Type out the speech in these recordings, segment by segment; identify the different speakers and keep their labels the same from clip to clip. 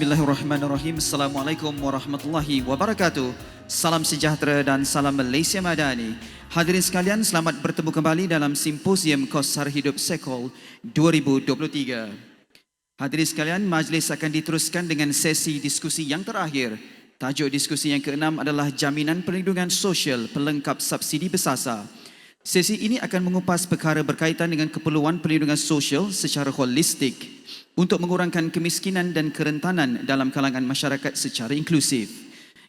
Speaker 1: Bismillahirrahmanirrahim. Assalamualaikum warahmatullahi wabarakatuh. Salam sejahtera dan salam Malaysia Madani. Hadirin sekalian, selamat bertemu kembali dalam Simposium Kosar Hidup Sekol 2023. Hadirin sekalian, majlis akan diteruskan dengan sesi diskusi yang terakhir. Tajuk diskusi yang keenam adalah Jaminan Perlindungan Sosial Pelengkap Subsidi Bersasar. Sesi ini akan mengupas perkara berkaitan dengan keperluan perlindungan sosial secara holistik untuk mengurangkan kemiskinan dan kerentanan dalam kalangan masyarakat secara inklusif.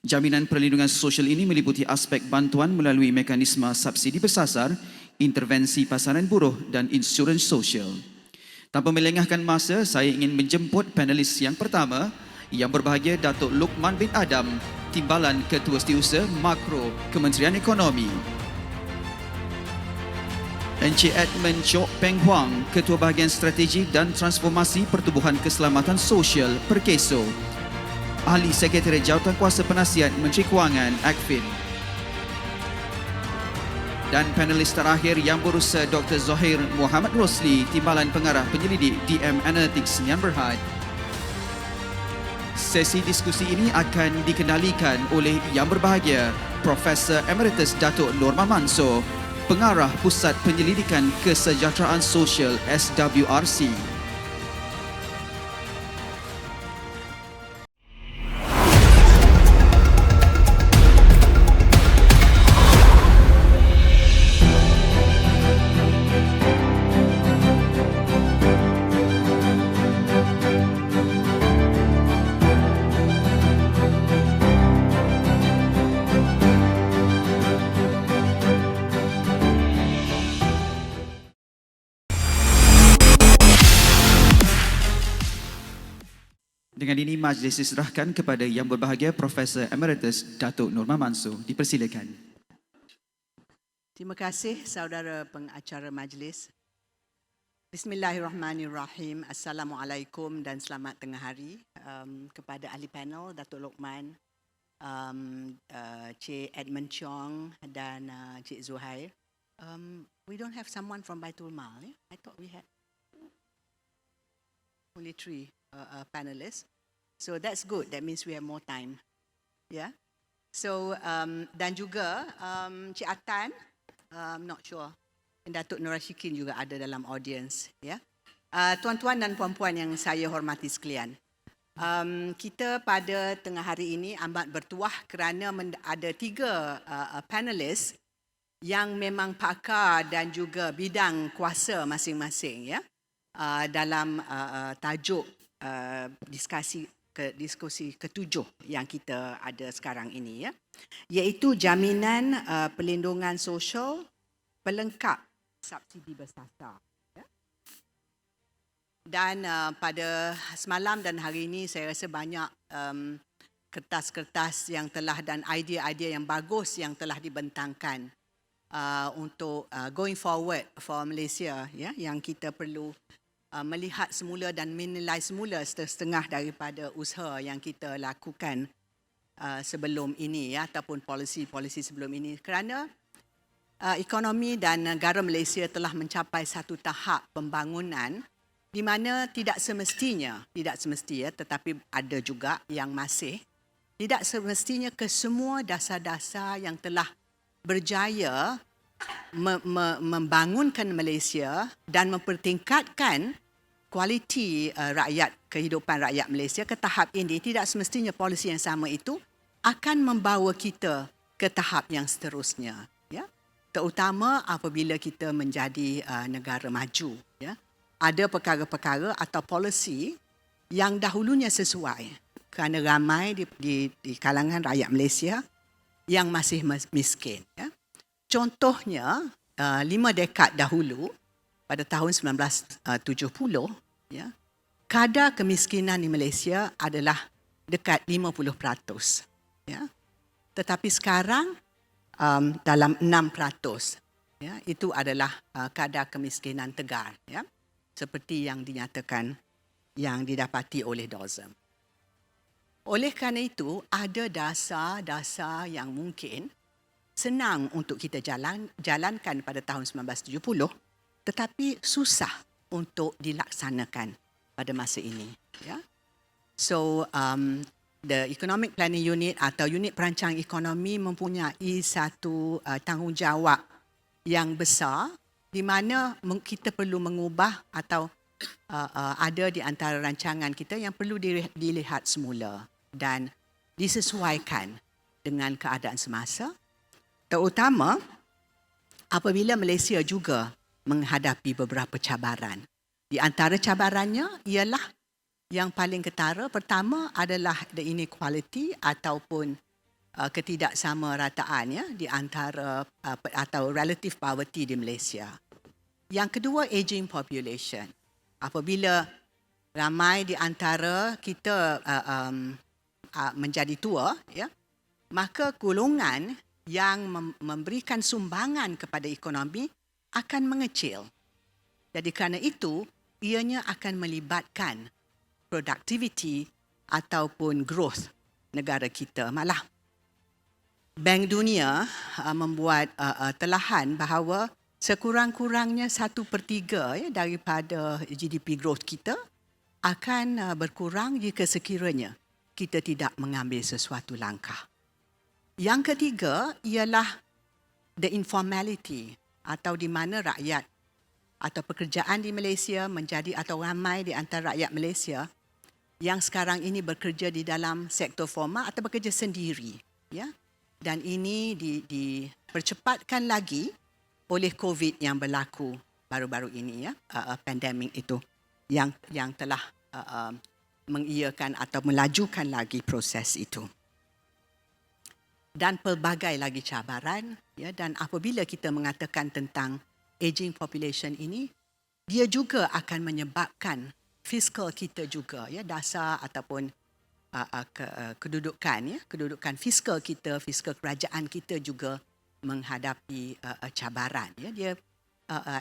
Speaker 1: Jaminan perlindungan sosial ini meliputi aspek bantuan melalui mekanisme subsidi bersasar, intervensi pasaran buruh dan insurans sosial. Tanpa melengahkan masa, saya ingin menjemput panelis yang pertama, yang berbahagia Datuk Luqman bin Adam, Timbalan Ketua Setiausaha Makro Kementerian Ekonomi. Encik Edmund Chok Peng Huang, Ketua Bahagian Strategi dan Transformasi Pertubuhan Keselamatan Sosial Perkeso. Ahli Sekretariat Jawatankuasa Penasihat Menteri Kewangan AKFIN. Dan panelis terakhir yang berusaha Dr. Zohair Muhammad Rosli, Timbalan Pengarah Penyelidik DM Analytics Nian Berhad. Sesi diskusi ini akan dikendalikan oleh yang berbahagia Profesor Emeritus Datuk Norma Mansor, Pengarah Pusat Penyelidikan Kesejahteraan Sosial SWRC. Dengan ini, majlis diserahkan kepada yang berbahagia Profesor Emeritus Datuk Norma Mansor. Dipersilakan.
Speaker 2: Terima kasih saudara pengacara majlis. Bismillahirrahmanirrahim. Assalamualaikum dan selamat tengah hari kepada ahli panel Datuk Luqman, Cik Edmund Chong dan Cik Zohair. We don't have someone from Baitul Mal. I thought we had only 3 panelists. So that's good. That means we have more time. Yeah. So dan juga Cik Atan, I'm not sure. Dan Datuk Nur Rashikin juga ada dalam audience. Ya. Tuan-tuan dan puan-puan yang saya hormati sekalian. Kita pada tengah hari ini amat bertuah kerana ada 3 panelis yang memang pakar dan juga bidang kuasa masing-masing, ya, dalam tajuk diskusi ke-7 yang kita ada sekarang ini, ya, iaitu jaminan perlindungan sosial pelengkap subsidi bersasar. Ya. Dan pada semalam dan hari ini saya rasa banyak kertas-kertas yang telah dan idea-idea yang bagus yang telah dibentangkan untuk going forward for Malaysia, ya, yang kita perlu melihat semula dan menilai semula setengah daripada usaha yang kita lakukan sebelum ini, ya, ataupun polisi-polisi sebelum ini, kerana ekonomi dan negara Malaysia telah mencapai satu tahap pembangunan di mana tidak semestinya, tetapi ada juga yang masih tidak semestinya kesemua dasar-dasar yang telah berjaya membangunkan Malaysia dan mempertingkatkan kualiti kehidupan rakyat Malaysia ke tahap ini, tidak semestinya polisi yang sama itu akan membawa kita ke tahap yang seterusnya, ya, terutama apabila kita menjadi negara maju, ya. Ada perkara-perkara atau polisi yang dahulunya sesuai kerana ramai di kalangan rakyat Malaysia yang masih miskin, ya. Contohnya 5 dekad dahulu pada tahun 1970, ya, kadar kemiskinan di Malaysia adalah dekat 50%, ya. Tetapi sekarang dalam 6%, ya, itu adalah kadar kemiskinan tegar, ya, seperti yang dinyatakan, yang didapati oleh DOSM. Oleh kerana itu, ada dasar-dasar yang mungkin senang untuk kita jalankan pada tahun 1970, tetapi susah untuk dilaksanakan pada masa ini, ya. So the Economic Planning Unit atau unit perancang ekonomi mempunyai satu tanggungjawab yang besar di mana kita perlu mengubah atau ada di antara rancangan kita yang perlu dilihat semula dan disesuaikan dengan keadaan semasa, terutama apabila Malaysia juga menghadapi beberapa cabaran. Di antara cabarannya ialah yang paling ketara pertama adalah the inequality ataupun ketidaksamarataan ya di antara atau relative poverty di Malaysia. Yang kedua, aging population. Apabila ramai di antara kita menjadi tua ya, maka golongan yang memberikan sumbangan kepada ekonomi akan mengecil. Jadi kerana itu ianya akan melibatkan productivity ataupun growth negara kita. Malah Bank Dunia membuat telahan bahawa sekurang-kurangnya 1/3 ya, daripada GDP growth kita akan berkurang jika sekiranya kita tidak mengambil sesuatu langkah. Yang ketiga ialah the informality atau di mana rakyat atau pekerjaan di Malaysia menjadi atau ramai di antara rakyat Malaysia yang sekarang ini bekerja di dalam sektor formal atau bekerja sendiri ya. Dan ini dipercepatkan lagi oleh COVID yang berlaku baru-baru ini ya, pandemik itu yang telah mengiyakan atau melajukan lagi proses itu. Dan pelbagai lagi cabaran ya, dan apabila kita mengatakan tentang aging population ini, dia juga akan menyebabkan fiskal kita juga ya, dasar ataupun kedudukan fiskal kita, fiskal kerajaan kita juga menghadapi cabaran ya. Dia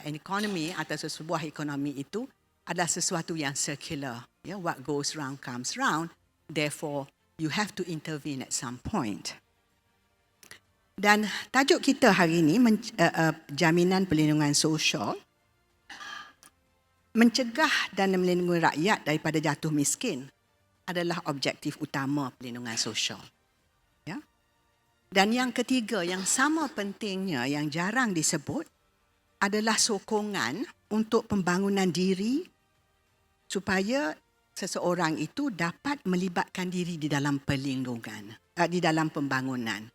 Speaker 2: ekonomi atau sebuah ekonomi itu adalah sesuatu yang circular ya, what goes round comes round, therefore you have to intervene at some point. Dan tajuk kita hari ini jaminan perlindungan sosial, mencegah dan melindungi rakyat daripada jatuh miskin adalah objektif utama perlindungan sosial. Ya. Dan yang ketiga yang sama pentingnya yang jarang disebut adalah sokongan untuk pembangunan diri supaya seseorang itu dapat melibatkan diri di dalam perlindungan, di dalam pembangunan.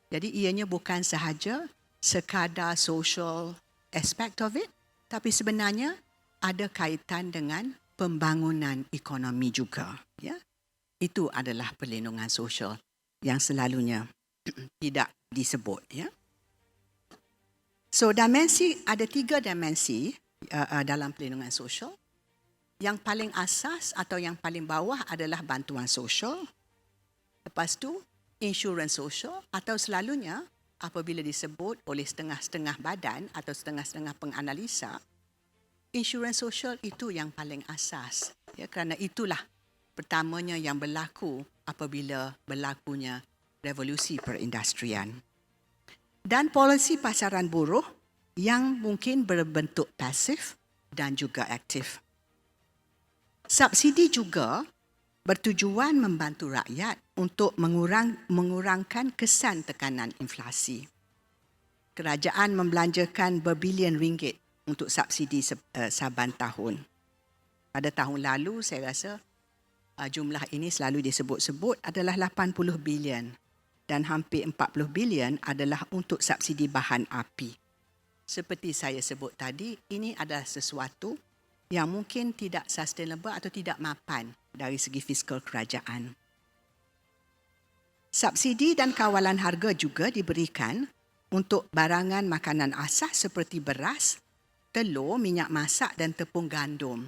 Speaker 2: Jadi ianya bukan sahaja sekadar social aspect of it, tapi sebenarnya ada kaitan dengan pembangunan ekonomi juga. Ya, itu adalah perlindungan sosial yang selalunya tidak disebut. Ya. So ada 3 dimensi dalam perlindungan sosial. Yang paling asas atau yang paling bawah adalah bantuan sosial. Lepas tu insurans sosial atau selalunya apabila disebut oleh setengah-setengah badan atau setengah-setengah penganalisa, insurans sosial itu yang paling asas. Ya, kerana itulah pertamanya yang berlaku apabila berlakunya revolusi perindustrian. Dan polisi pasaran buruh yang mungkin berbentuk pasif dan juga aktif. Subsidi juga bertujuan membantu rakyat untuk mengurangkan kesan tekanan inflasi. Kerajaan membelanjakan berbilion ringgit untuk subsidi saban tahun. Pada tahun lalu saya rasa jumlah ini selalu disebut-sebut adalah 80 bilion dan hampir 40 bilion adalah untuk subsidi bahan api. Seperti saya sebut tadi, ini adalah sesuatu yang mungkin tidak sustainable atau tidak mapan dari segi fiskal kerajaan. Subsidi dan kawalan harga juga diberikan untuk barangan makanan asas seperti beras, telur, minyak masak dan tepung gandum.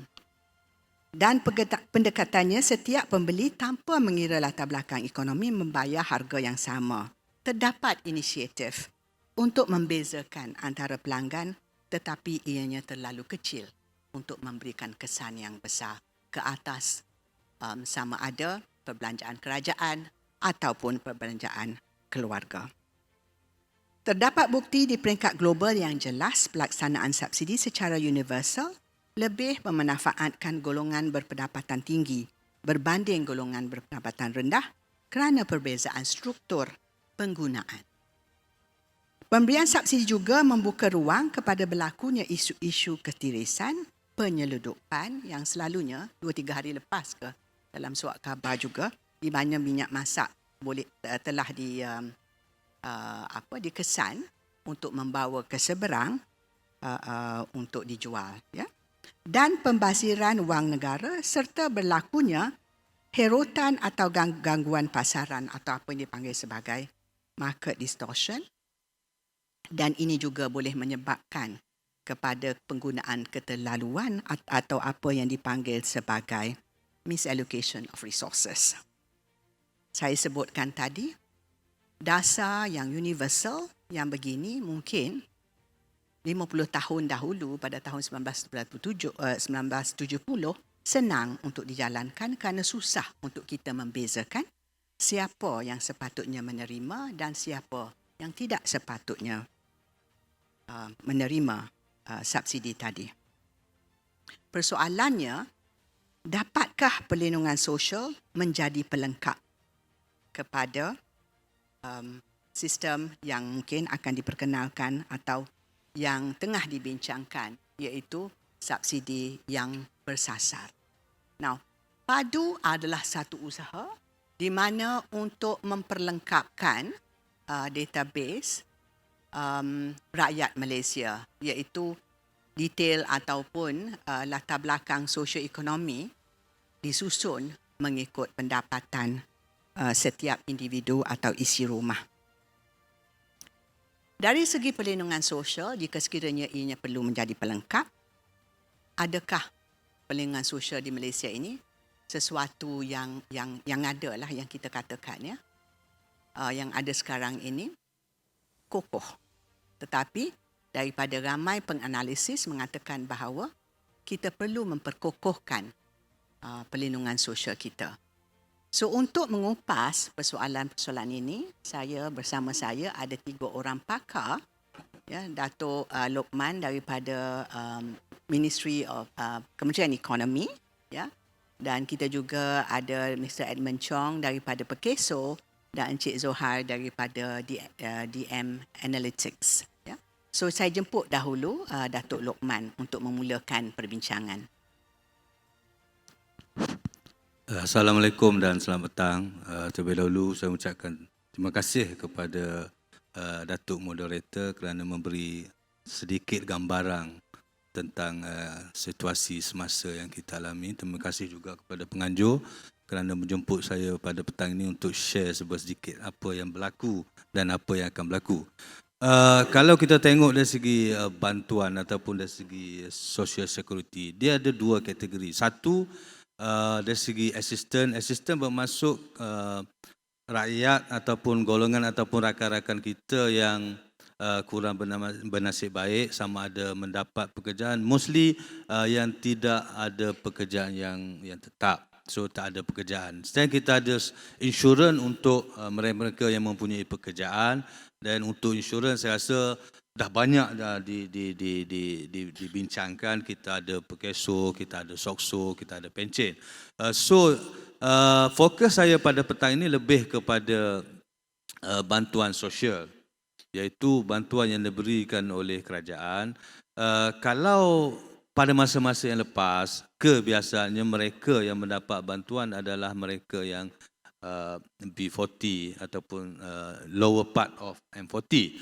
Speaker 2: Dan pendekatannya setiap pembeli tanpa mengira latar belakang ekonomi membayar harga yang sama. Terdapat inisiatif untuk membezakan antara pelanggan tetapi ianya terlalu kecil untuk memberikan kesan yang besar ke atas sama ada perbelanjaan kerajaan ataupun perbelanjaan keluarga. Terdapat bukti di peringkat global yang jelas pelaksanaan subsidi secara universal lebih memanfaatkan golongan berpendapatan tinggi berbanding golongan berpendapatan rendah kerana perbezaan struktur penggunaan. Pemberian subsidi juga membuka ruang kepada berlakunya isu-isu ketirisan penyeludupan yang selalunya 2-3 hari lepas ke dalam surat khabar juga, di mana minyak masak telah dikesan untuk membawa ke seberang untuk dijual, ya. Dan pembasiran wang negara serta berlakunya herotan atau gangguan pasaran atau apa yang dipanggil sebagai market distortion, dan ini juga boleh menyebabkan kepada penggunaan keterlaluan atau apa yang dipanggil sebagai misallocation of resources. Saya sebutkan tadi, dasar yang universal yang begini mungkin 50 tahun dahulu pada tahun 1970 senang untuk dijalankan kerana susah untuk kita membezakan siapa yang sepatutnya menerima dan siapa yang tidak sepatutnya menerima subsidi tadi. Persoalannya, dapatkah perlindungan sosial menjadi pelengkap kepada sistem yang mungkin akan diperkenalkan atau yang tengah dibincangkan, iaitu subsidi yang bersasar. Now, PADU adalah satu usaha di mana untuk memperlengkapkan database rakyat Malaysia, iaitu detail ataupun latar belakang sosioekonomi disusun mengikut pendapatan setiap individu atau isi rumah. Dari segi perlindungan sosial, jika sekiranya ianya perlu menjadi pelengkap, adakah perlindungan sosial di Malaysia ini sesuatu yang ada lah, yang kita katakan, ya, yang ada sekarang ini kokoh. Tetapi daripada ramai penganalisis mengatakan bahawa kita perlu memperkokohkan perlindungan sosial kita. So, untuk mengupas persoalan-persoalan ini, bersama saya ada 3 orang pakar, ya, Dato' Lokman daripada Ministry of Kementerian Ekonomi, ya, dan kita juga ada Mr. Edmund Chong daripada Pekeso dan Encik Zohar daripada DM Analytics, ya. So, saya jemput dahulu Dato' Lokman untuk memulakan perbincangan.
Speaker 3: Assalamualaikum dan selamat petang. Terlebih dahulu saya ucapkan terima kasih kepada Datuk Moderator kerana memberi sedikit gambaran tentang situasi semasa yang kita alami. Terima kasih juga kepada penganjur kerana menjemput saya pada petang ini untuk share sedikit apa yang berlaku dan apa yang akan berlaku. Kalau kita tengok dari segi bantuan ataupun dari segi social security, dia ada 2 kategori. Satu, dari segi asisten bermaksud rakyat ataupun golongan ataupun rakan-rakan kita yang kurang bernasib baik, sama ada mendapat pekerjaan, mostly yang tidak ada pekerjaan yang tetap. So, tak ada pekerjaan. Sekarang kita ada insurans untuk mereka yang mempunyai pekerjaan, dan untuk insurans saya rasa dah banyak dah dibincangkan. Kita ada Pekeso, kita ada Sokso, kita ada Pencen. Fokus saya pada petang ini lebih kepada bantuan sosial, iaitu bantuan yang diberikan oleh kerajaan. Kalau pada masa-masa yang lepas, kebiasaannya mereka yang mendapat bantuan adalah mereka yang B40 ataupun lower part of M40.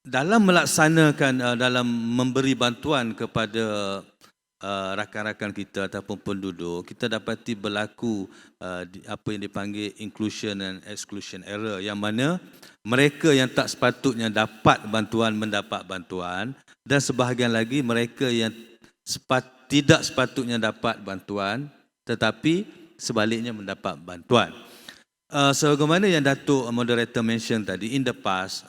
Speaker 3: Dalam melaksanakan, dalam memberi bantuan kepada rakan-rakan kita ataupun penduduk, kita dapati berlaku apa yang dipanggil inclusion and exclusion error, yang mana mereka yang tak sepatutnya dapat bantuan mendapat bantuan, dan sebahagian lagi mereka yang tidak sepatutnya dapat bantuan tetapi sebaliknya mendapat bantuan. Sebagaimana yang Datuk Moderator mention tadi, in the past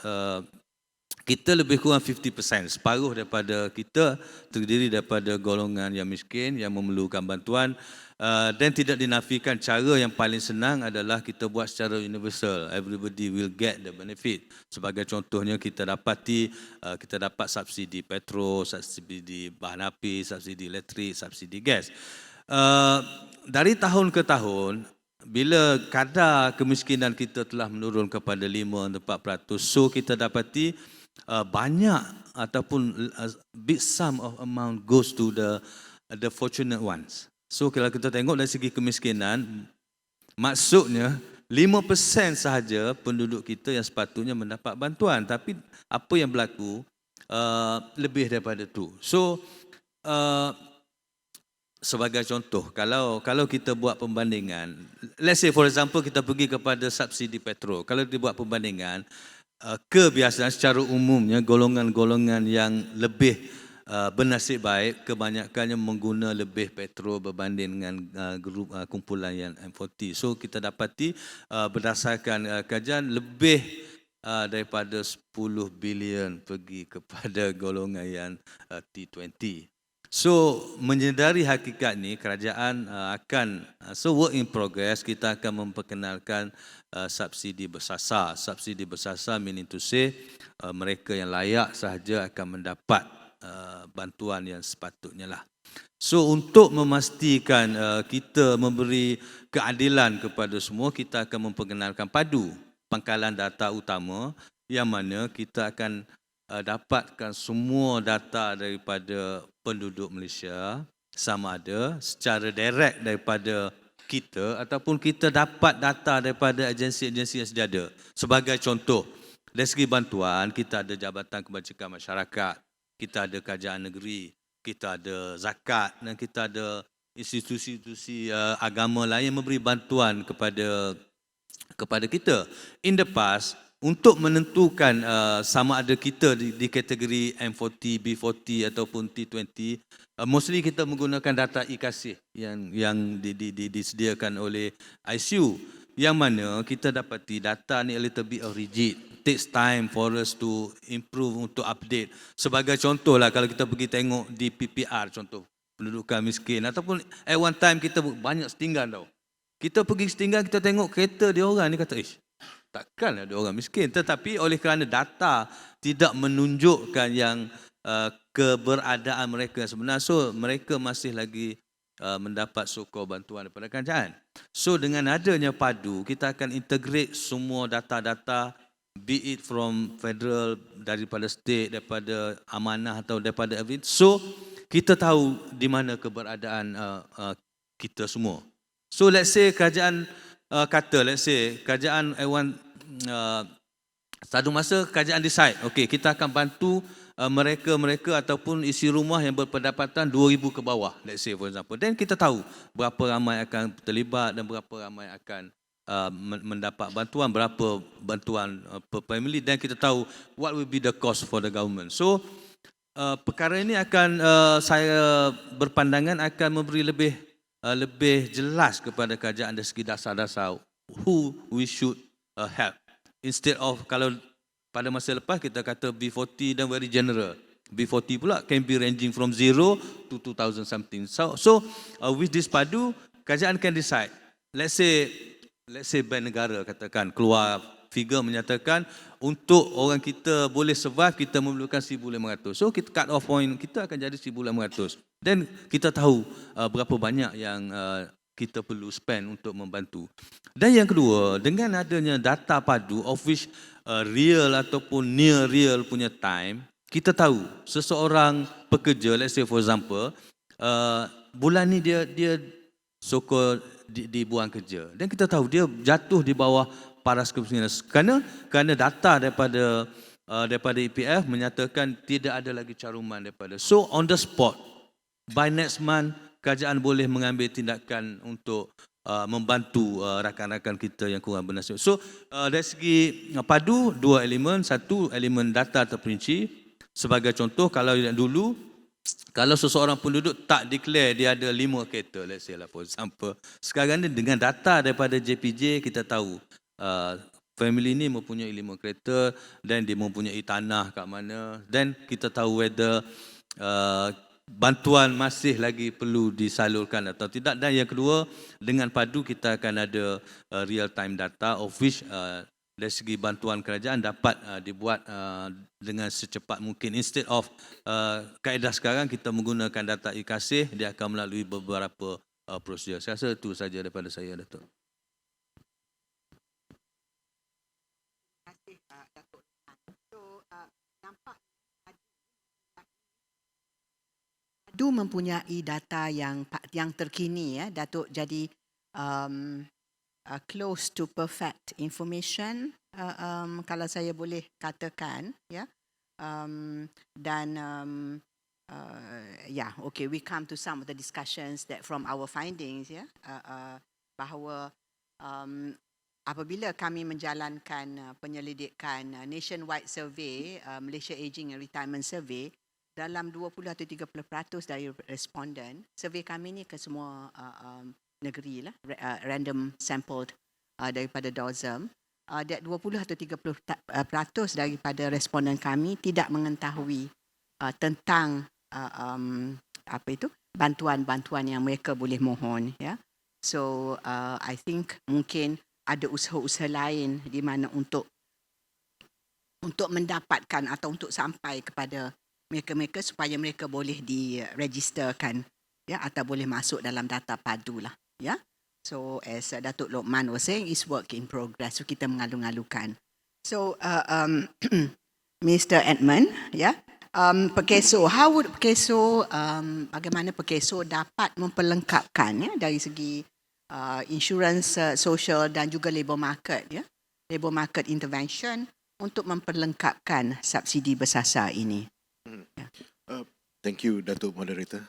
Speaker 3: kita lebih kurang 50%, separuh daripada kita terdiri daripada golongan yang miskin yang memerlukan bantuan, dan tidak dinafikan cara yang paling senang adalah kita buat secara universal. Everybody will get the benefit. Sebagai contohnya, kita dapat subsidi petrol, subsidi bahan api, subsidi elektrik, subsidi gas. dari tahun ke tahun, bila kadar kemiskinan kita telah menurun kepada 5-4%, so kita dapati banyak ataupun big sum of amount goes to the fortunate ones. So kalau kita tengok dari segi kemiskinan, maksudnya 5% sahaja penduduk kita yang sepatutnya mendapat bantuan, tapi apa yang berlaku lebih daripada itu. So sebagai contoh, kalau kita buat pembandingan, let's say for example kita pergi kepada subsidi petrol. Kalau dibuat pembandingan, kebiasaan secara umumnya golongan-golongan yang lebih bernasib baik kebanyakannya mengguna lebih petrol berbanding dengan grup kumpulan yang M40. So kita dapati berdasarkan kajian lebih daripada 10 bilion pergi kepada golongan yang T20. So menyedari hakikat ni, kerajaan akan work in progress, kita akan memperkenalkan subsidi bersasar. Subsidi bersasar meaning to say mereka yang layak sahaja akan mendapat bantuan yang sepatutnya lah. So untuk memastikan kita memberi keadilan kepada semua, kita akan memperkenalkan padu, pangkalan data utama, yang mana kita akan dapatkan semua data daripada penduduk Malaysia, sama ada secara direct daripada kita ataupun kita dapat data daripada agensi-agensi yang sedia ada. Sebagai contoh, dari segi bantuan, kita ada Jabatan Kebajikan Masyarakat, kita ada Kerajaan Negeri, kita ada zakat dan kita ada institusi-institusi agama lain yang memberi bantuan kepada kita. In the past, untuk menentukan sama ada kita di kategori M40, B40 ataupun T20, mostly kita menggunakan data e-kasih yang disediakan oleh ICU, yang mana kita dapati data ni a little bit rigid. Takes time for us to improve, untuk update. Sebagai contoh lah, kalau kita pergi tengok di PPR, contoh pendudukan miskin, ataupun at one time kita banyak setinggan tau. Kita pergi setinggan, kita tengok kereta dia orang ni, kata takkan ada orang miskin. Tetapi oleh kerana data tidak menunjukkan yang keberadaan mereka sebenar, so mereka masih lagi mendapat sokong bantuan daripada kerajaan. So dengan adanya padu, kita akan integrate semua data-data, be it from federal, daripada state, daripada amanah atau daripada everything. So kita tahu di mana keberadaan kita semua. So let's say kerajaan kerajaan satu masa kerajaan decide, okay, kita akan bantu mereka ataupun isi rumah yang berpendapatan 2,000 ke bawah, let's say for example. Dan kita tahu berapa ramai akan terlibat dan berapa ramai akan mendapat bantuan, berapa bantuan per family, dan kita tahu what will be the cost for the government. So perkara ini akan saya berpandangan akan memberi lebih jelas kepada kerajaan dari segi dasar-dasar who we should help. Instead of, kalau pada masa lepas kita kata B40 dan very general, B40 pula can be ranging from 0 to 2,000 something. So with this padu, kerajaan can decide. Let's say bank negara katakan keluar figure menyatakan untuk orang kita boleh survive, kita memerlukan 1,500. So kita cut off point kita akan jadi 1,500. Dan kita tahu berapa banyak yang kita perlu spend untuk membantu. Dan yang kedua, dengan adanya data padu of which real ataupun near real punya time, kita tahu seseorang pekerja, let's say for example, bulan ni dia sokol dibuang kerja. Dan kita tahu dia jatuh di bawah paras kemiskinan kerana data daripada EPF menyatakan tidak ada lagi caruman daripada. So on the spot, by next month, kerajaan boleh mengambil tindakan untuk membantu rakan-rakan kita yang kurang bernasib. So dari segi padu, dua elemen. Satu, elemen data terperinci. Sebagai contoh, kalau dulu, kalau seseorang penduduk tak declare dia ada 5 kereta, let's say lah for example. Sekarang ni dengan data daripada JPJ, kita tahu family ni mempunyai 5 kereta dan dia mempunyai tanah kat mana. Dan kita tahu whether bantuan masih lagi perlu disalurkan atau tidak. Dan yang kedua, dengan padu kita akan ada real time data of which dari segi bantuan kerajaan dapat dibuat dengan secepat mungkin. Instead of kaedah sekarang kita menggunakan data e-kasih, dia akan melalui beberapa prosedur. Saya rasa itu saja daripada saya, Datuk.
Speaker 2: Adu mempunyai data yang terkini, ya, Datuk. Jadi close to perfect information, kalau saya boleh katakan, ya. Dan okay, we come to some of the discussions that from our findings, ya, bahawa apabila kami menjalankan penyelidikan nationwide survey, Malaysia Aging and Retirement Survey, dalam 20 atau 30% dari responden, survey kami ni ke semua negeri lah, random sampled daripada DOSM, 20 atau 30% daripada responden kami tidak mengetahui tentang bantuan-bantuan yang mereka boleh mohon, ya. So I think mungkin ada usaha-usaha lain di mana untuk mendapatkan atau untuk sampai kepada mereka-mereka supaya mereka boleh diregisterkan, ya, atau boleh masuk dalam data padu lah, ya. So as Datuk Lokman was saying, is work in progress. So kita mengalu-alukan. So Mr. Edmund, ya, Perkeso, bagaimana Perkeso dapat memperlengkapkan, ya, dari segi insurance, social dan juga labour market, ya, labour market intervention untuk memperlengkapkan subsidi bersasar ini.
Speaker 4: Thank you, Datuk Moderator.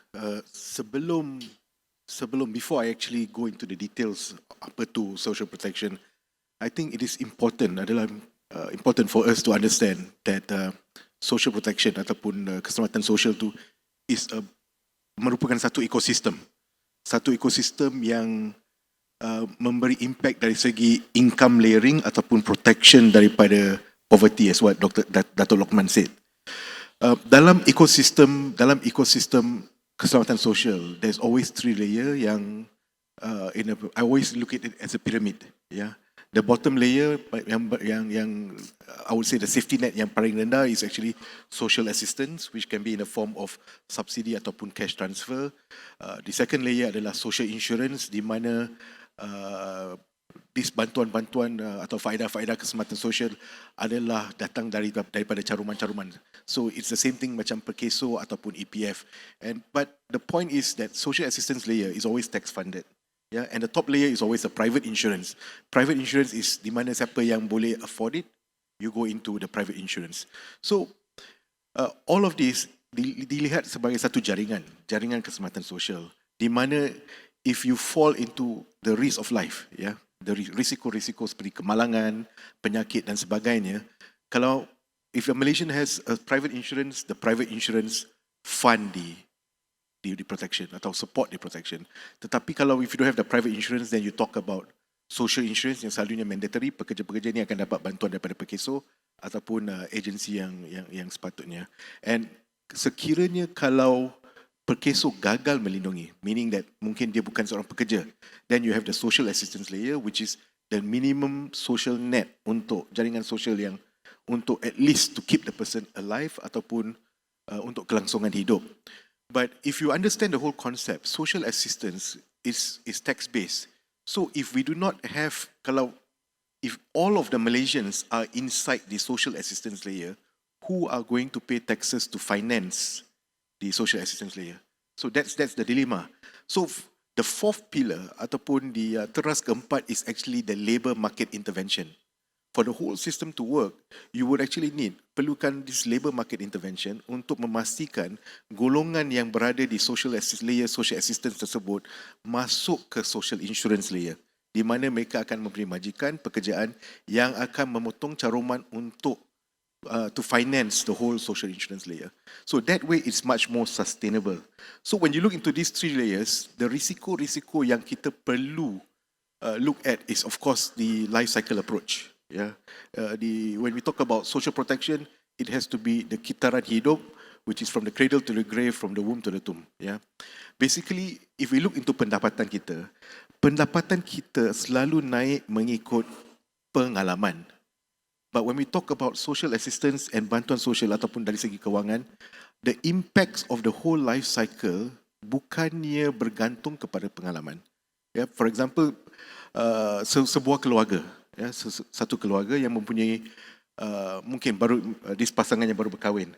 Speaker 4: Before I actually go into the details apa tu social protection, I think it is important for us to understand that social protection ataupun keselamatan sosial tu is merupakan satu ekosistem yang memberi impact dari segi income layering ataupun protection daripada poverty, as what Datuk Lokman said. Dalam ekosistem keselamatan sosial, there's always 3 layer yang I always look at it as a pyramid. Yeah, the bottom layer yang I would say the safety net yang paling rendah is actually social assistance, which can be in the form of subsidy ataupun cash transfer. The second layer adalah social insurance, di mana bantuan-bantuan atau faedah-faedah keselamatan sosial adalah datang daripada caruman-caruman. So it's the same thing macam Perkeso ataupun EPF. But the point is that social assistance layer is always tax funded. Yeah, and the top layer is always the private insurance. Private insurance is di mana siapa yang boleh afford it, you go into the private insurance. So all of this dilihat sebagai satu jaringan keselamatan sosial, di mana if you fall into the risk of life, yeah, the risiko-risiko seperti kemalangan, penyakit dan sebagainya, if a Malaysian has a private insurance, the private insurance fund the protection atau support the protection. Tetapi if you don't have the private insurance, then you talk about social insurance yang selalunya mandatory. Pekerja-pekerja ini akan dapat bantuan daripada Perkeso ataupun agensi yang sepatutnya. And sekiranya kalau Perkeso gagal melindungi, meaning that mungkin dia bukan seorang pekerja, then you have the social assistance layer, which is the minimum social net untuk jaringan sosial yang untuk at least to keep the person alive ataupun untuk kelangsungan hidup. But if you understand the whole concept, social assistance is tax based. So if we do not have, if all of the Malaysians are inside the social assistance layer, who are going to pay taxes to finance the social assistance layer? So that's the dilemma. So the fourth pillar ataupun the teras keempat is actually the labour market intervention. For the whole system to work, you would actually perlukan this labour market intervention untuk memastikan golongan yang berada di social assistance tersebut masuk ke social insurance layer, di mana mereka akan memberi majikan pekerjaan yang akan memotong caruman untuk to finance the whole social insurance layer. So that way it's much more sustainable. So when you look into these 3 layers, the risiko-risiko yang kita perlu look at is of course the life cycle approach. Yeah, when we talk about social protection, it has to be the kitaran hidup, which is from the cradle to the grave, from the womb to the tomb. Yeah, basically, if we look into pendapatan kita selalu naik mengikut pengalaman. But when we talk about social assistance and bantuan sosial ataupun dari segi kewangan, the impacts of the whole life cycle bukannya bergantung kepada pengalaman. Ya, for example, sebuah keluarga, ya, satu keluarga yang mempunyai mungkin baru pasangan yang baru berkahwin.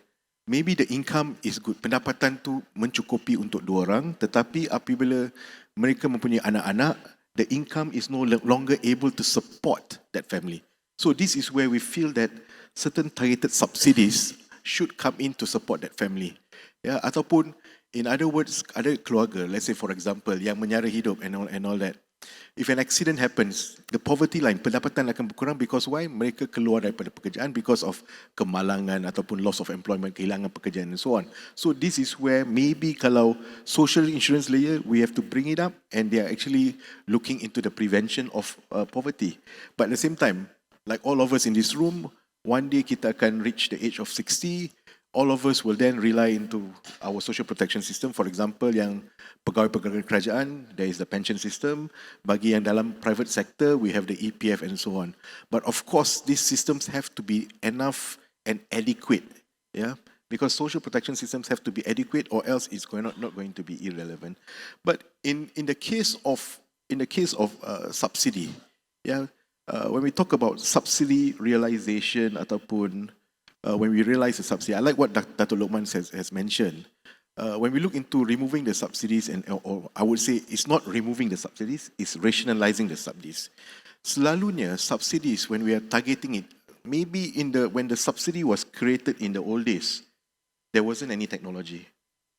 Speaker 4: Maybe the income is good, pendapatan tu mencukupi untuk dua orang, tetapi apabila mereka mempunyai anak-anak, the income is no longer able to support that family. So this is where we feel that certain targeted subsidies should come in to support that family. Ya, ataupun in other words, ada keluarga, let's say for example, yang menyara hidup and all that. If an accident happens, the poverty line, pendapatan akan berkurang because why? Mereka keluar daripada pekerjaan because of kemalangan ataupun loss of employment, kehilangan pekerjaan and so on. So this is where maybe kalau social insurance layer, we have to bring it up and they are actually looking into the prevention of poverty. But at the same time, like all of us in this room, one day kita akan reach the age of 60, all of us will then rely into our social protection system. For example, yang pegawai-pegawai kerajaan, there is the pension system. Bagi yang dalam private sector, we have the EPF and so on. But of course, these systems have to be enough and adequate, yeah, because social protection systems have to be adequate, or else it's not going to be irrelevant. But in the case of subsidy, yeah, when we talk about subsidy realization ataupun when we realize the subsidy, I like what Dato' Lokman has mentioned. When we look into removing the subsidies, or I would say it's not removing the subsidies, it's rationalizing the subsidies. Selalunya subsidies, when we are targeting it, maybe when the subsidy was created in the old days, there wasn't any technology.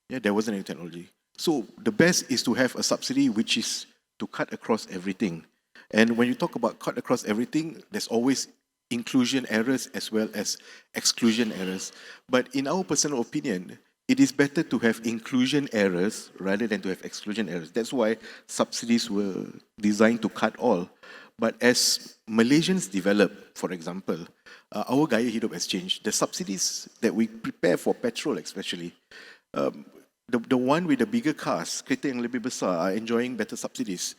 Speaker 4: Yeah, there wasn't any technology. So the best is to have a subsidy which is to cut across everything. And when you talk about cut across everything, there's always inclusion errors as well as exclusion errors. But in our personal opinion, it is better to have inclusion errors rather than to have exclusion errors. That's why subsidies were designed to cut all. But as Malaysians develop, for example, our gaya hidup has changed. The subsidies that we prepare for petrol especially, the one with the bigger cars, kereta yang lebih besar, are enjoying better subsidies.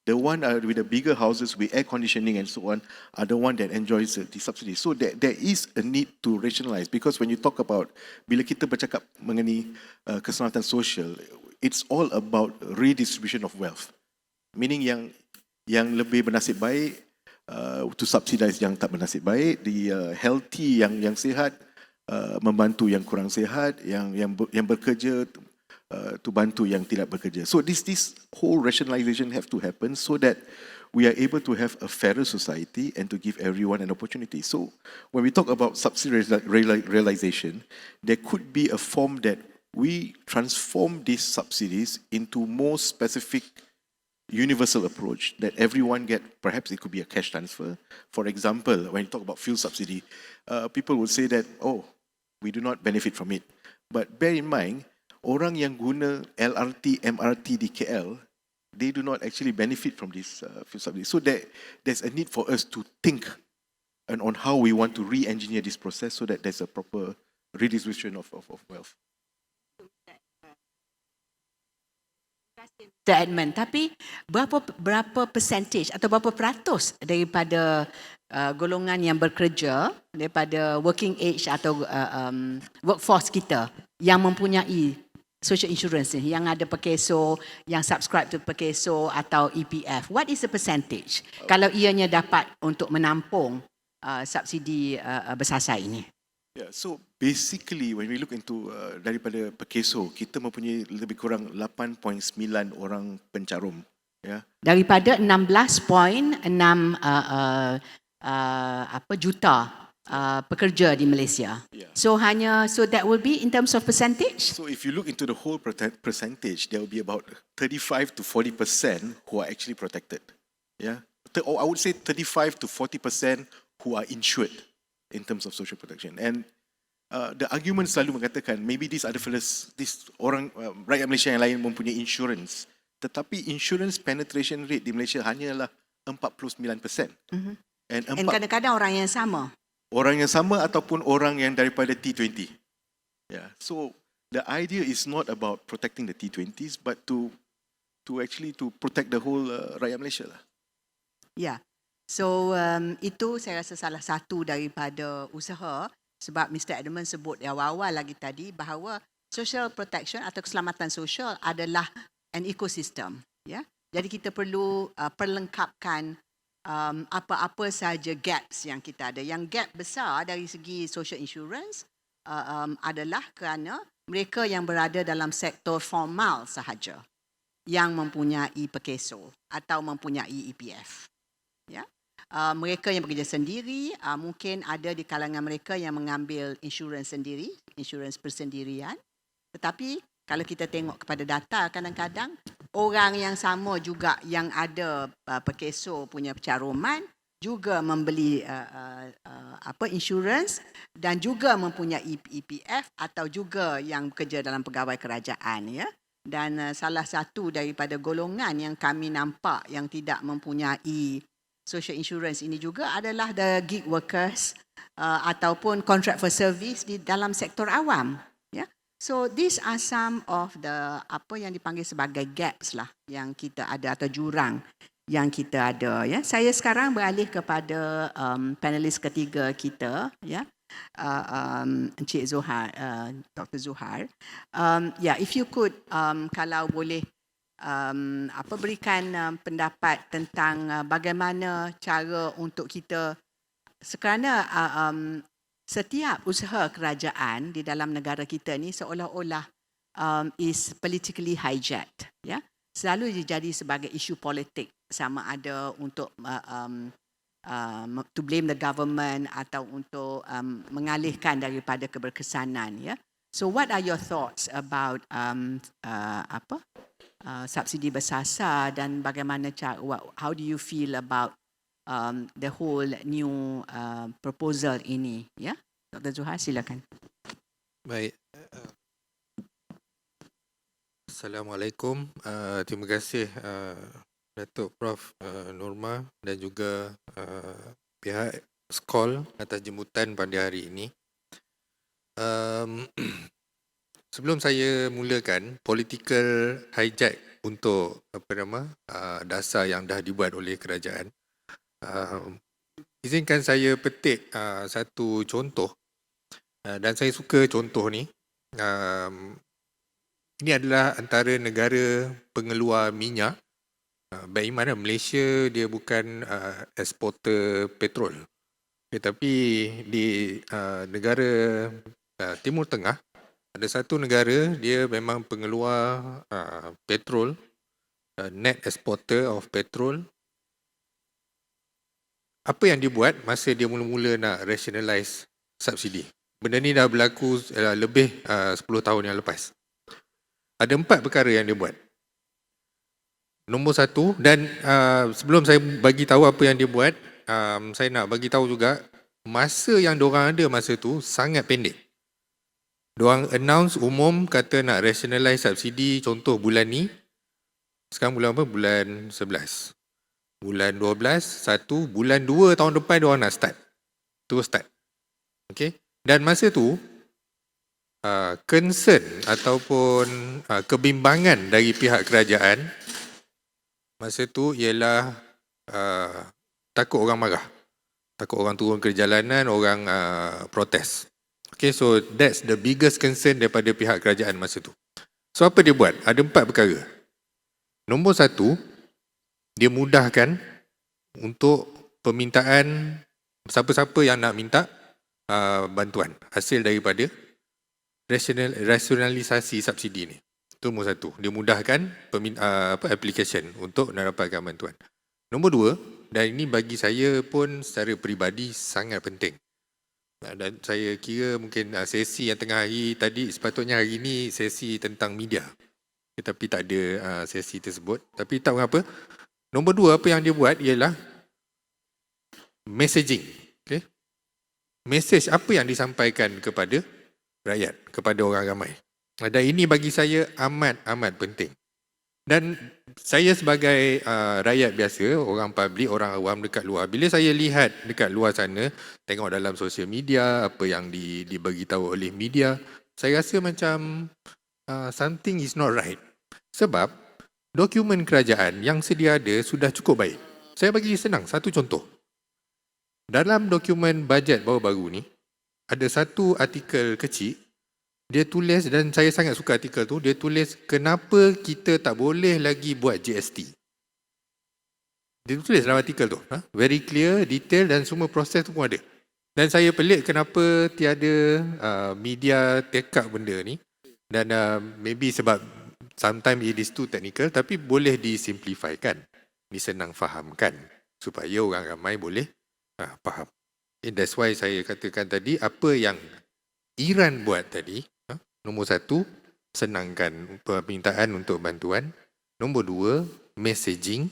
Speaker 4: The one with the bigger houses with air conditioning and so on are the one that enjoys the subsidies. So there is a need to rationalize, because when you talk about, bila kita bercakap mengenai keselamatan sosial, it's all about redistribution of wealth. Meaning yang lebih bernasib baik to subsidize yang tak bernasib baik, the healthy yang sihat membantu yang kurang sihat, yang bekerja to bantu yang tidak bekerja. So this whole rationalization have to happen so that we are able to have a fairer society and to give everyone an opportunity. So when we talk about subsidy realization, there could be a form that we transform these subsidies into more specific universal approach that everyone get. Perhaps it could be a cash transfer. For example, when you talk about fuel subsidy, people will say that, oh, we do not benefit from it. But bear in mind, orang yang guna LRT, MRT di KL, they do not actually benefit from this fuel subsidy. So there's a need for us to think on how we want to re-engineer this process so that there's a proper redistribution of wealth.
Speaker 2: Mr. Edmund, tapi berapa percentage atau berapa peratus daripada golongan yang bekerja, daripada working age atau workforce kita yang mempunyai social insurance ni, yang ada Perkeso, yang subscribe to Perkeso atau EPF? What is the percentage kalau ianya dapat untuk menampung subsidi bersasar ini?
Speaker 4: Yeah, so basically when we look into daripada Perkeso, kita mempunyai lebih kurang 8.9 orang pencarum. Yeah. Daripada
Speaker 2: 16.6 juta pekerja di Malaysia.
Speaker 4: Yeah.
Speaker 2: So that will be in terms of percentage?
Speaker 4: So if you look into the whole percentage, there will be about 35 to 40% who are actually protected. Yeah. Or I would say 35 to 40% who are insured in terms of social protection. And the argument selalu mengatakan maybe these other fellas, these orang rakyat Malaysia yang lain mempunyai insurance, tetapi insurance penetration rate di Malaysia hanyalah 49%.
Speaker 2: Mm-hmm.
Speaker 4: And
Speaker 2: kadang-kadang orang yang sama.
Speaker 4: Orang yang sama ataupun orang yang daripada T20. Yeah. So the idea is not about protecting the T20s, but to actually to protect the whole rakyat Malaysia lah.
Speaker 2: Yeah. So itu saya rasa salah satu daripada usaha, sebab Mr. Edmund sebut di awal-awal lagi tadi bahawa social protection atau keselamatan sosial adalah an ecosystem, ya. Jadi kita perlu perlengkapkan apa-apa saja gaps yang kita ada. Yang gap besar dari segi social insurance adalah kerana mereka yang berada dalam sektor formal sahaja yang mempunyai pekeso atau mempunyai EPF, ya. Mereka yang bekerja sendiri, mungkin ada di kalangan mereka yang mengambil insurans sendiri, insurans persendirian. Tetapi kalau kita tengok kepada data, kadang-kadang orang yang sama juga yang ada pekeso punya pencaruman juga membeli insurans dan juga mempunyai EPF atau juga yang bekerja dalam pegawai kerajaan, ya. Dan salah satu daripada golongan yang kami nampak yang tidak mempunyai social insurance ini juga adalah the gig workers ataupun contract for service di dalam sektor awam, ya. So these are some of the apa yang dipanggil sebagai gaps lah yang kita ada atau jurang yang kita ada, ya. Saya sekarang beralih kepada panelis ketiga kita, ya. Encik Zuhar, Dr. Zuhar. If you could kalau boleh berikan pendapat tentang bagaimana cara untuk kita, kerana setiap usaha kerajaan di dalam negara kita ni seolah-olah is politically hijacked, ya. Selalu jadi sebagai isu politik, sama ada untuk to blame the government atau untuk mengalihkan daripada keberkesanan, ya. So what are your thoughts about subsidi bersasar dan bagaimana how do you feel about the whole new proposal ini, ya? Dr. Zuhar, silakan.
Speaker 5: Baik. Assalamualaikum. Terima kasih Datuk Prof Norma dan juga pihak SKOL atas jemputan pada hari ini. Sebelum saya mulakan political hijack untuk dasar yang dah dibuat oleh kerajaan, izinkan saya petik satu contoh, dan saya suka contoh ni. Ini adalah antara negara pengeluar minyak. Baik mana Malaysia dia bukan eksporter petrol, tetapi di negara Timur Tengah ada satu negara dia memang pengeluar petrol, net exporter of petrol. Apa yang dia buat masa dia mula-mula nak rationalize subsidi? Benda ni dah berlaku lebih 10 tahun yang lepas. Ada 4 perkara yang dia buat. Nombor satu, dan sebelum saya bagi tahu apa yang dia buat, saya nak bagi tahu juga masa yang diorang ada masa tu sangat pendek. Diorang announce umum kata nak rationalize subsidi, contoh bulan ni. Sekarang bulan apa? Bulan 11. Bulan 12, 1, bulan 2 tahun depan diorang nak start. Terus start. Okay? Dan masa tu concern ataupun kebimbangan dari pihak kerajaan masa tu ialah takut orang marah, takut orang turun ke jalanan, orang protes. Okay, so that's the biggest concern daripada pihak kerajaan masa tu. So apa dia buat? Ada 4 perkara. Nombor 1, dia mudahkan untuk permintaan siapa-siapa yang nak minta bantuan hasil daripada rasionalisasi subsidi ni. Itu nombor 1. Dia mudahkan application untuk nak dapatkan bantuan. Nombor 2, dan ini bagi saya pun secara peribadi sangat penting. Dan saya kira mungkin sesi yang tengah hari tadi, sepatutnya hari ini sesi tentang media. Tetapi tak ada sesi tersebut. Tapi tak mengapa. Nombor 2, apa yang dia buat ialah messaging. Okay? Message apa yang disampaikan kepada rakyat, kepada orang ramai. Dan ini bagi saya amat penting. Dan saya sebagai rakyat biasa, orang public, orang awam dekat luar, bila saya lihat dekat luar sana, tengok dalam sosial media, apa yang diberitahu oleh media, saya rasa macam something is not right. Sebab dokumen kerajaan yang sedia ada sudah cukup baik. Saya bagi senang, satu contoh. Dalam dokumen bajet baru-baru ni, ada satu artikel kecil Dia tulis, dan saya sangat suka artikel tu, dia tulis kenapa kita tak boleh lagi buat GST. Dia tulis dalam artikel tu. Very clear, detail dan semua proses tu pun ada. Dan saya pelik kenapa tiada media take up benda ni. Dan maybe sebab sometimes it is too technical, tapi boleh disimplifikan, disenang fahamkan supaya orang ramai boleh faham. And that's why saya katakan tadi, apa yang Iran buat tadi, nombor satu, senangkan permintaan untuk bantuan. Nombor dua, messaging,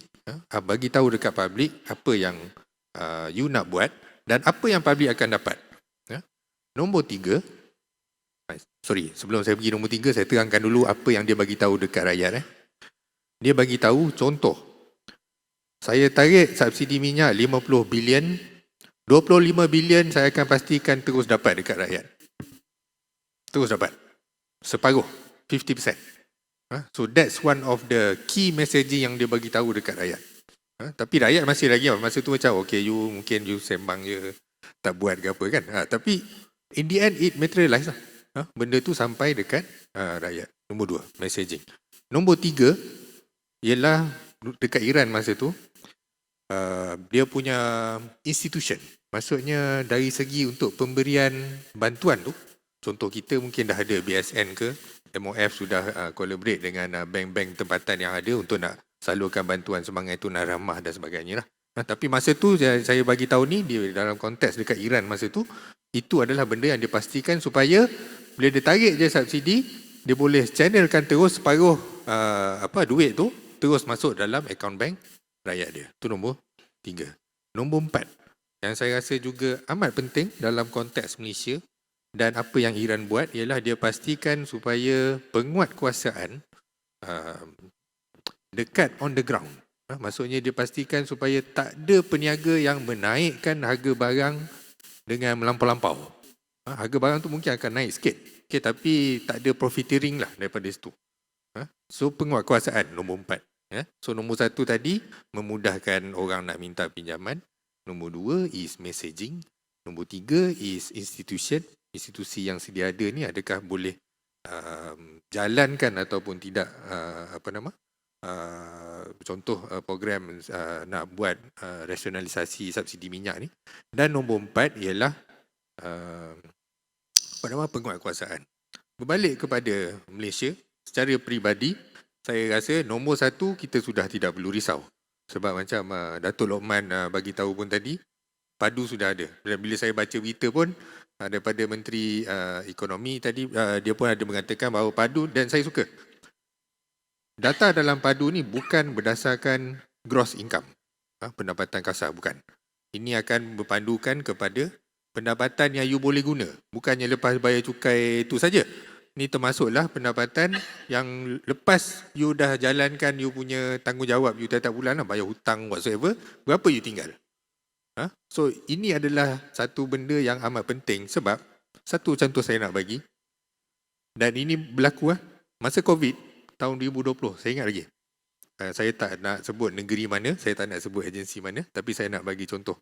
Speaker 5: bagi tahu dekat public apa yang you nak buat dan apa yang public akan dapat. Nombor tiga, sebelum saya pergi nombor tiga, saya terangkan dulu apa yang dia bagi tahu dekat rakyat. Dia bagi tahu contoh, saya tarik subsidi minyak 50 bilion, 25 bilion saya akan pastikan terus dapat dekat rakyat. Terus dapat. Separuh, 50%. So that's one of the key messaging yang dia bagi tahu dekat rakyat. Tapi rakyat masih lagi masa tu macam okay, mungkin you sembang je, tak buat ke apa kan. Tapi in the end it materialize lah. Benda tu sampai dekat rakyat. Nombor dua, messaging. Nombor tiga ialah dekat Iran masa tu, dia punya institution. Maksudnya dari segi untuk pemberian bantuan tu, contoh kita mungkin dah ada BSN ke, MOF sudah collaborate dengan bank-bank tempatan yang ada untuk nak salurkan bantuan semangat tunai ramah dan sebagainya lah. Tapi masa tu saya bagi tahu ni, dalam konteks dekat Iran masa tu, itu adalah benda yang dipastikan supaya bila dia tarik je subsidi, dia boleh channelkan terus separuh duit tu terus masuk dalam akaun bank rakyat dia. Itu nombor tiga. Nombor empat, yang saya rasa juga amat penting dalam konteks Malaysia dan apa yang Iran buat ialah dia pastikan supaya penguatkuasaan dekat on the ground. Maksudnya dia pastikan supaya tak ada peniaga yang menaikkan harga barang dengan melampau-lampau. Harga barang tu mungkin akan naik sikit, tapi tak ada profiteering lah daripada situ. So penguatkuasaan nombor 4. So nombor 1 tadi memudahkan orang nak minta pinjaman. Nombor 2 is messaging. Nombor 3 is institusi yang sedia ada ni adakah boleh jalankan ataupun tidak contoh program nak buat rasionalisasi subsidi minyak ni. Dan nombor 4 ialah penguatkuasaan. Berbalik kepada Malaysia, secara peribadi saya rasa nombor 1 kita sudah tidak perlu risau. Sebab macam Datuk Lokman bagi tahu pun tadi, padu sudah ada. Dan bila saya baca berita pun daripada Menteri Ekonomi tadi, dia pun ada mengatakan bahawa padu, dan saya suka. Data dalam padu ni bukan berdasarkan gross income, pendapatan kasar, bukan. Ini akan berpandukan kepada pendapatan yang you boleh guna. Bukannya lepas bayar cukai itu saja. Ini termasuklah pendapatan yang lepas you dah jalankan you punya tanggungjawab you tiap-tiap bulan lah, bayar hutang whatsoever, berapa you tinggal. So ini adalah satu benda yang amat penting sebab satu contoh saya nak bagi, dan ini berlaku masa COVID tahun 2020, saya ingat lagi. Saya tak nak sebut negeri mana, saya tak nak sebut agensi mana, tapi saya nak bagi contoh.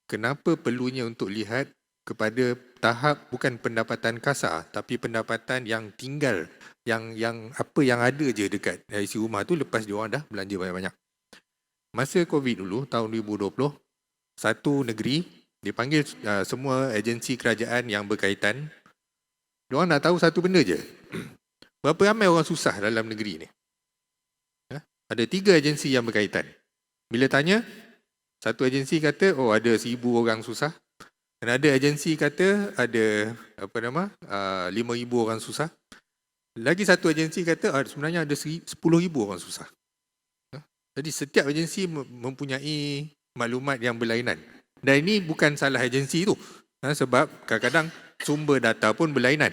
Speaker 5: Kenapa perlunya untuk lihat kepada tahap bukan pendapatan kasar tapi pendapatan yang tinggal, yang apa yang ada je dekat isi rumah tu lepas dia orang dah belanja banyak-banyak. Masa COVID dulu tahun 2020, satu negeri dipanggil semua agensi kerajaan yang berkaitan. Dia orang nak tahu satu benda je. Berapa ramai orang susah dalam negeri ni? Ada 3 agensi yang berkaitan. Bila tanya, satu agensi kata ada 1,000 orang susah. Dan ada agensi kata ada 5,000 orang susah. Lagi satu agensi kata sebenarnya ada 10,000 orang susah. Jadi setiap agensi mempunyai maklumat yang berlainan. Dan ini bukan salah agensi itu. Sebab kadang-kadang sumber data pun berlainan.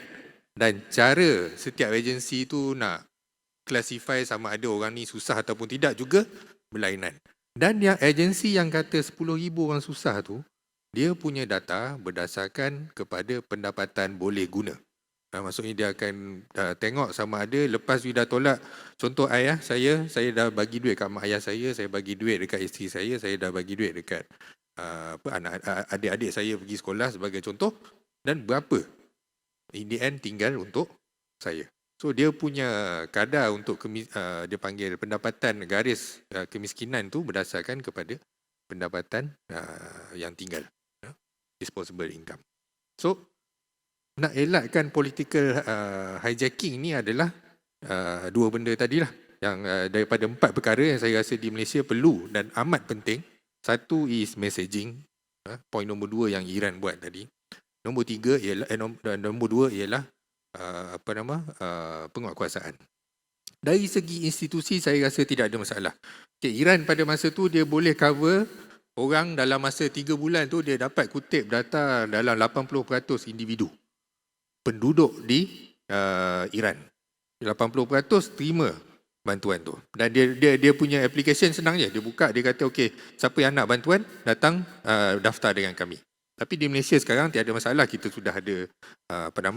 Speaker 5: Dan cara setiap agensi itu nak classify sama ada orang ni susah ataupun tidak juga berlainan. Dan yang agensi yang kata 10,000 orang susah tu, dia punya data berdasarkan kepada pendapatan boleh guna. Maksudnya dia akan tengok sama ada lepas you dah tolak. Contoh saya dah bagi duit kat mak ayah saya bagi duit dekat isteri saya dah bagi duit dekat adik-adik saya pergi sekolah sebagai contoh. Dan berapa in the end tinggal untuk saya. So dia punya kadar untuk dia panggil pendapatan garis kemiskinan tu berdasarkan kepada pendapatan yang tinggal, disposable income. So nak elakkan political hijacking ni adalah dua benda tadilah yang daripada 4 perkara yang saya rasa di Malaysia perlu dan amat penting. Satu is messaging, point nombor 2 yang Iran buat tadi. Nombor 3 ialah nombor 2 ialah penguatkuasaan. Dari segi institusi saya rasa tidak ada masalah. Iran pada masa tu dia boleh cover orang dalam masa 3 bulan tu, dia dapat kutip data dalam 80% individu penduduk di Iran. 80% terima bantuan tu. Dan dia punya application senang je. Dia buka, dia kata okey, siapa yang nak bantuan datang daftar dengan kami. Tapi di Malaysia sekarang tiada masalah, kita sudah ada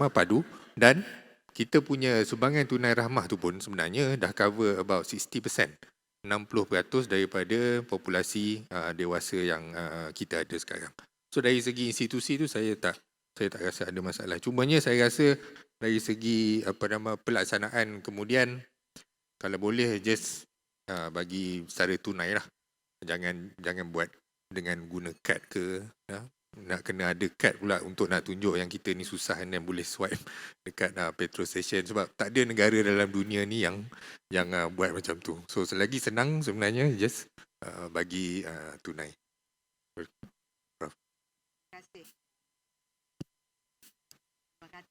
Speaker 5: padu, dan kita punya sumbangan tunai rahmah tu pun sebenarnya dah cover about 60%. 60% daripada populasi dewasa yang kita ada sekarang. So dari segi institusi tu saya tak rasa ada masalah. Cumanya saya rasa dari segi pelaksanaan kemudian kalau boleh just bagi secara tunai lah. Jangan buat dengan guna kad ke. Nak kena ada kad pula untuk nak tunjuk yang kita ni susah dan boleh swipe dekat petrol station. Sebab tak ada negara dalam dunia ni yang buat macam tu. So selagi senang sebenarnya just bagi tunai. Prof.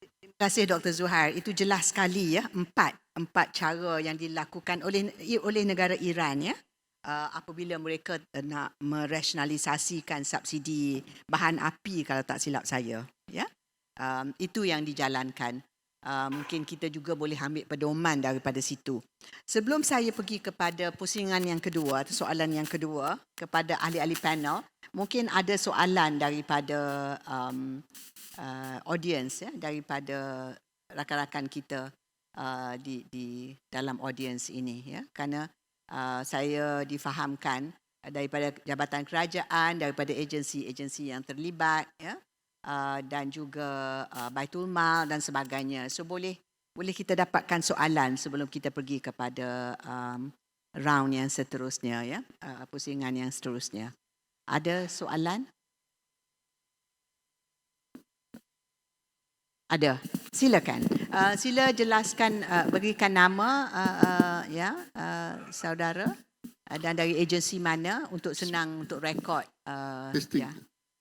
Speaker 2: Terima kasih Dr. Zuhair. Itu jelas sekali ya, empat cara yang dilakukan oleh negara Iran ya. Apabila mereka nak merasionalisasikan subsidi bahan api kalau tak silap saya ya. Itu yang dijalankan. Mungkin kita juga boleh ambil pedoman daripada situ. Sebelum saya pergi kepada pusingan yang kedua atau soalan yang kedua kepada ahli-ahli panel, mungkin ada soalan daripada audience ya, daripada rakan-rakan kita di dalam audience ini ya, kerana saya difahamkan daripada jabatan kerajaan, daripada agensi-agensi yang terlibat ya, dan juga Baitul Mal dan sebagainya. So boleh kita dapatkan soalan sebelum kita pergi kepada round yang seterusnya ya, pusingan yang seterusnya. Ada soalan? Ada. Silakan. Sila jelaskan, berikan nama saudara dan dari agensi mana untuk senang untuk rekod.
Speaker 6: Ya.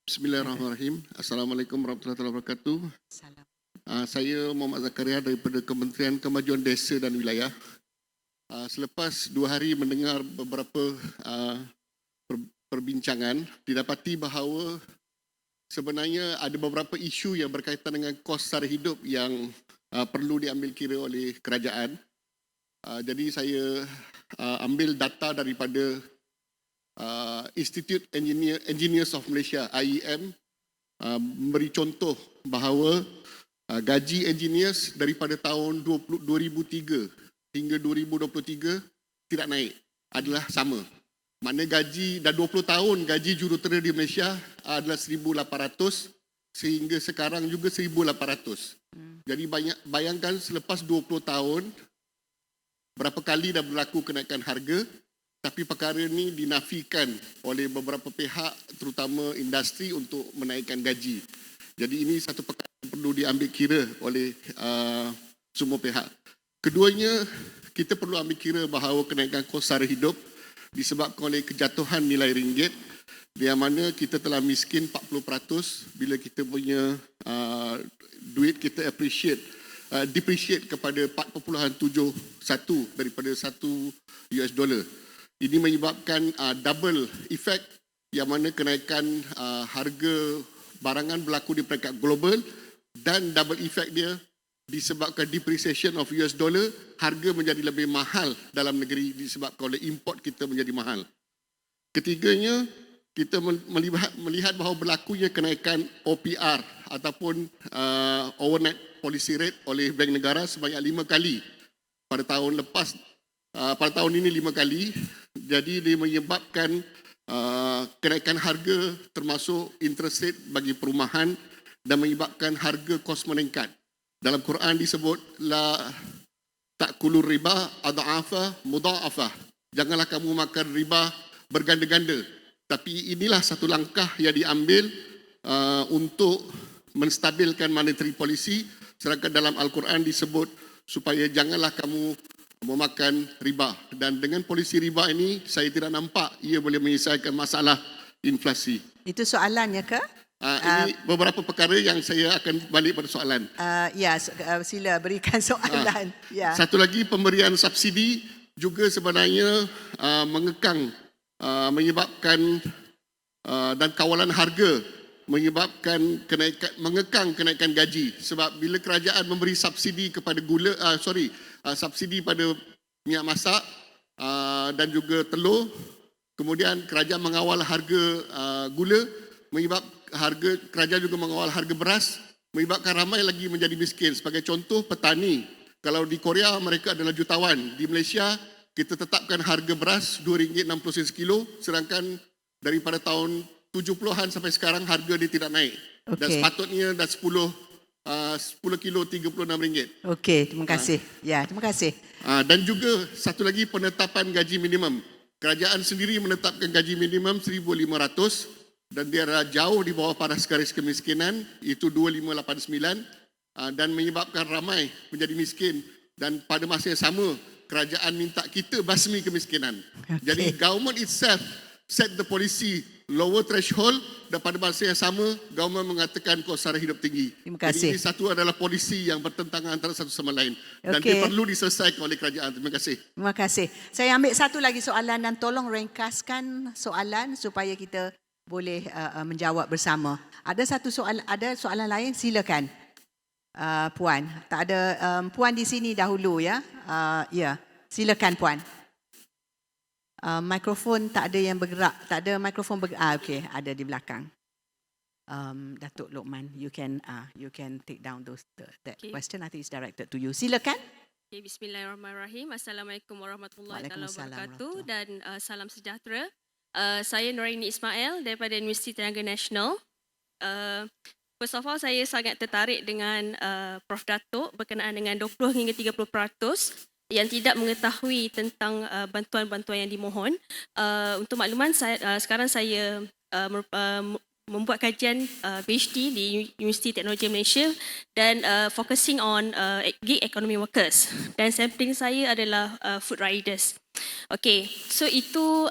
Speaker 6: Bismillahirrahmanirrahim. Assalamualaikum warahmatullahi wabarakatuh.
Speaker 2: Salam.
Speaker 6: Saya Muhammad Zakaria daripada Kementerian Kemajuan Desa dan Wilayah. Selepas 2 hari mendengar beberapa perbincangan, didapati bahawa sebenarnya ada beberapa isu yang berkaitan dengan kos sara hidup yang perlu diambil kira oleh kerajaan. Jadi saya ambil data daripada Institute Engineers of Malaysia, IEM, memberi contoh bahawa gaji engineers daripada tahun 2003 hingga 2023 tidak naik, adalah sama. Maknanya gaji dah 20 tahun gaji jurutera di Malaysia adalah 1,800 sehingga sekarang juga 1,800. Jadi bayangkan selepas 20 tahun berapa kali dah berlaku kenaikan harga, tapi perkara ini dinafikan oleh beberapa pihak terutama industri untuk menaikkan gaji. Jadi ini satu perkara yang perlu diambil kira oleh semua pihak. Keduanya, kita perlu ambil kira bahawa kenaikan kos sara hidup disebabkan oleh kejatuhan nilai ringgit, yang mana kita telah miskin 40% bila kita punya duit kita depreciate kepada 4.71 daripada $1. Ini menyebabkan double effect, yang mana kenaikan harga barangan berlaku di peringkat global, dan double effect dia disebabkan depreciation of US dollar, harga menjadi lebih mahal dalam negeri disebabkan oleh import kita menjadi mahal. Ketiganya, kita melihat bahawa berlakunya kenaikan OPR ataupun overnight policy rate oleh Bank Negara sebanyak 5 kali pada tahun lepas. Pada tahun ini 5 kali. Jadi dia menyebabkan kenaikan harga termasuk interest rate bagi perumahan dan menyebabkan harga kos meningkat. Dalam Quran disebut la ta'kulur riba adha'afa mudha'afah. Janganlah kamu makan riba berganda-ganda. Tapi inilah satu langkah yang diambil untuk menstabilkan monetary policy, sedangkan dalam Al-Quran disebut supaya janganlah kamu memakan riba. Dan dengan polisi riba ini, saya tidak nampak ia boleh menyelesaikan masalah inflasi.
Speaker 2: Itu soalannya ke?
Speaker 6: Ini beberapa perkara yang saya akan balik pada soalan.
Speaker 2: Sila berikan soalan. Ya.
Speaker 6: Satu lagi, pemberian subsidi juga sebenarnya mengekang, menyebabkan dan kawalan harga menyebabkan mengekang kenaikan gaji. Sebab bila kerajaan memberi subsidi kepada subsidi pada minyak masak dan juga telur, kemudian kerajaan mengawal harga gula, kerajaan juga mengawal harga beras, menyebabkan ramai lagi menjadi miskin. Sebagai contoh, petani. Kalau di Korea mereka adalah jutawan. Di Malaysia kita tetapkan harga beras RM2.60 sekilo, sedangkan daripada tahun 70-an sampai sekarang harga dia tidak naik.
Speaker 2: Okey.
Speaker 6: Dan sepatutnya dah 10 kilo RM36.
Speaker 2: Okey, terima kasih. Ya, terima kasih.
Speaker 6: Dan juga satu lagi, penetapan gaji minimum. Kerajaan sendiri menetapkan gaji minimum RM1,500 dan dia adalah jauh di bawah paras garis kemiskinan, itu RM2,589, dan menyebabkan ramai menjadi miskin. Dan pada masa yang sama, kerajaan minta kita basmi kemiskinan.
Speaker 2: Okey.
Speaker 6: Jadi government itself set the policy lower threshold, dan pada masa yang sama government mengatakan kos sara hidup tinggi.
Speaker 2: Terima kasih.
Speaker 6: Jadi ini satu adalah polisi yang bertentangan antara satu sama lain, dan
Speaker 2: Okey.
Speaker 6: dia perlu diselesaikan oleh kerajaan. Terima kasih.
Speaker 2: Terima kasih. Saya ambil satu lagi soalan dan tolong ringkaskan soalan supaya kita boleh menjawab bersama. Ada soalan lain, silakan. Puan. Tak ada Puan di sini dahulu ya. Ya. Silakan Puan. Mikrofon tak ada yang bergerak. Tak ada mikrofon bergerak. Okey, ada di belakang. Datuk Lokman, you can take down that question. I think it's directed to you. Silakan.
Speaker 7: Okay, Bismillahirrahmanirrahim. Assalamualaikum warahmatullahi
Speaker 2: Waalaikumsalam
Speaker 7: wabarakatuh dan salam sejahtera. Saya Noraini Ismail daripada Universiti Tenaga Nasional. First of all, saya sangat tertarik dengan Prof. Datuk berkenaan dengan 20 hingga 30% yang tidak mengetahui tentang bantuan-bantuan yang dimohon. Untuk makluman, sekarang saya membuat kajian PhD di Universiti Teknologi Malaysia dan focusing on gig economy workers. Dan sampling saya adalah food riders. Okay, so itu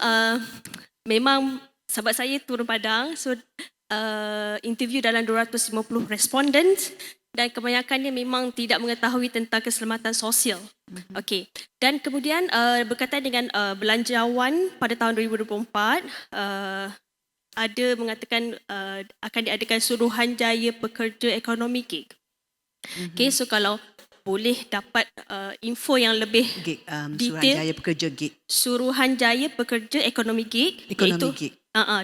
Speaker 7: memang sahabat saya turun padang, so interview dalam 250 respondents dan kebanyakannya memang tidak mengetahui tentang keselamatan sosial. Okey. Dan kemudian berkaitan dengan belanjawan pada tahun 2024, ada mengatakan akan diadakan Suruhanjaya Pekerja Ekonomi Gig. Okey, so kalau boleh dapat info yang lebih
Speaker 2: Gig,
Speaker 7: detail.
Speaker 2: Suruhanjaya Pekerja Gig.
Speaker 7: Suruhanjaya Pekerja Ekonomi Gig.
Speaker 2: Ekonomi Gig.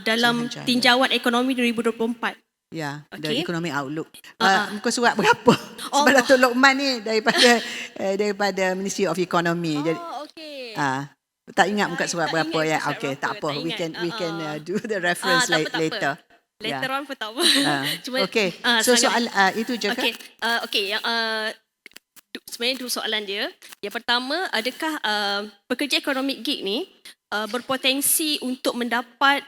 Speaker 7: Dalam
Speaker 2: Suruhanjaya.
Speaker 7: tinjauan ekonomi 2024.
Speaker 2: Ya,
Speaker 7: Okey.
Speaker 2: dari Economic Outlook. Muka surat berapa? Sebab
Speaker 7: Oh.
Speaker 2: Datuk Lokman ni daripada Ministry of Economy. Jadi,
Speaker 7: Okey.
Speaker 2: tak ingat muka surat
Speaker 7: tak
Speaker 2: berapa
Speaker 7: ingat
Speaker 2: ya?
Speaker 7: surat
Speaker 2: Okey,
Speaker 7: berapa,
Speaker 2: tak apa.
Speaker 7: tak
Speaker 2: We
Speaker 7: ingat.
Speaker 2: can do the reference
Speaker 7: Tak apa.
Speaker 2: later.
Speaker 7: Later on pun tak apa. Cuma,
Speaker 2: Okey. So soal itu je
Speaker 7: Okey,
Speaker 2: ke?
Speaker 7: okey, yang sebenarnya dua soalan dia. Yang pertama, adakah pekerja ekonomi gig ni berpotensi untuk mendapat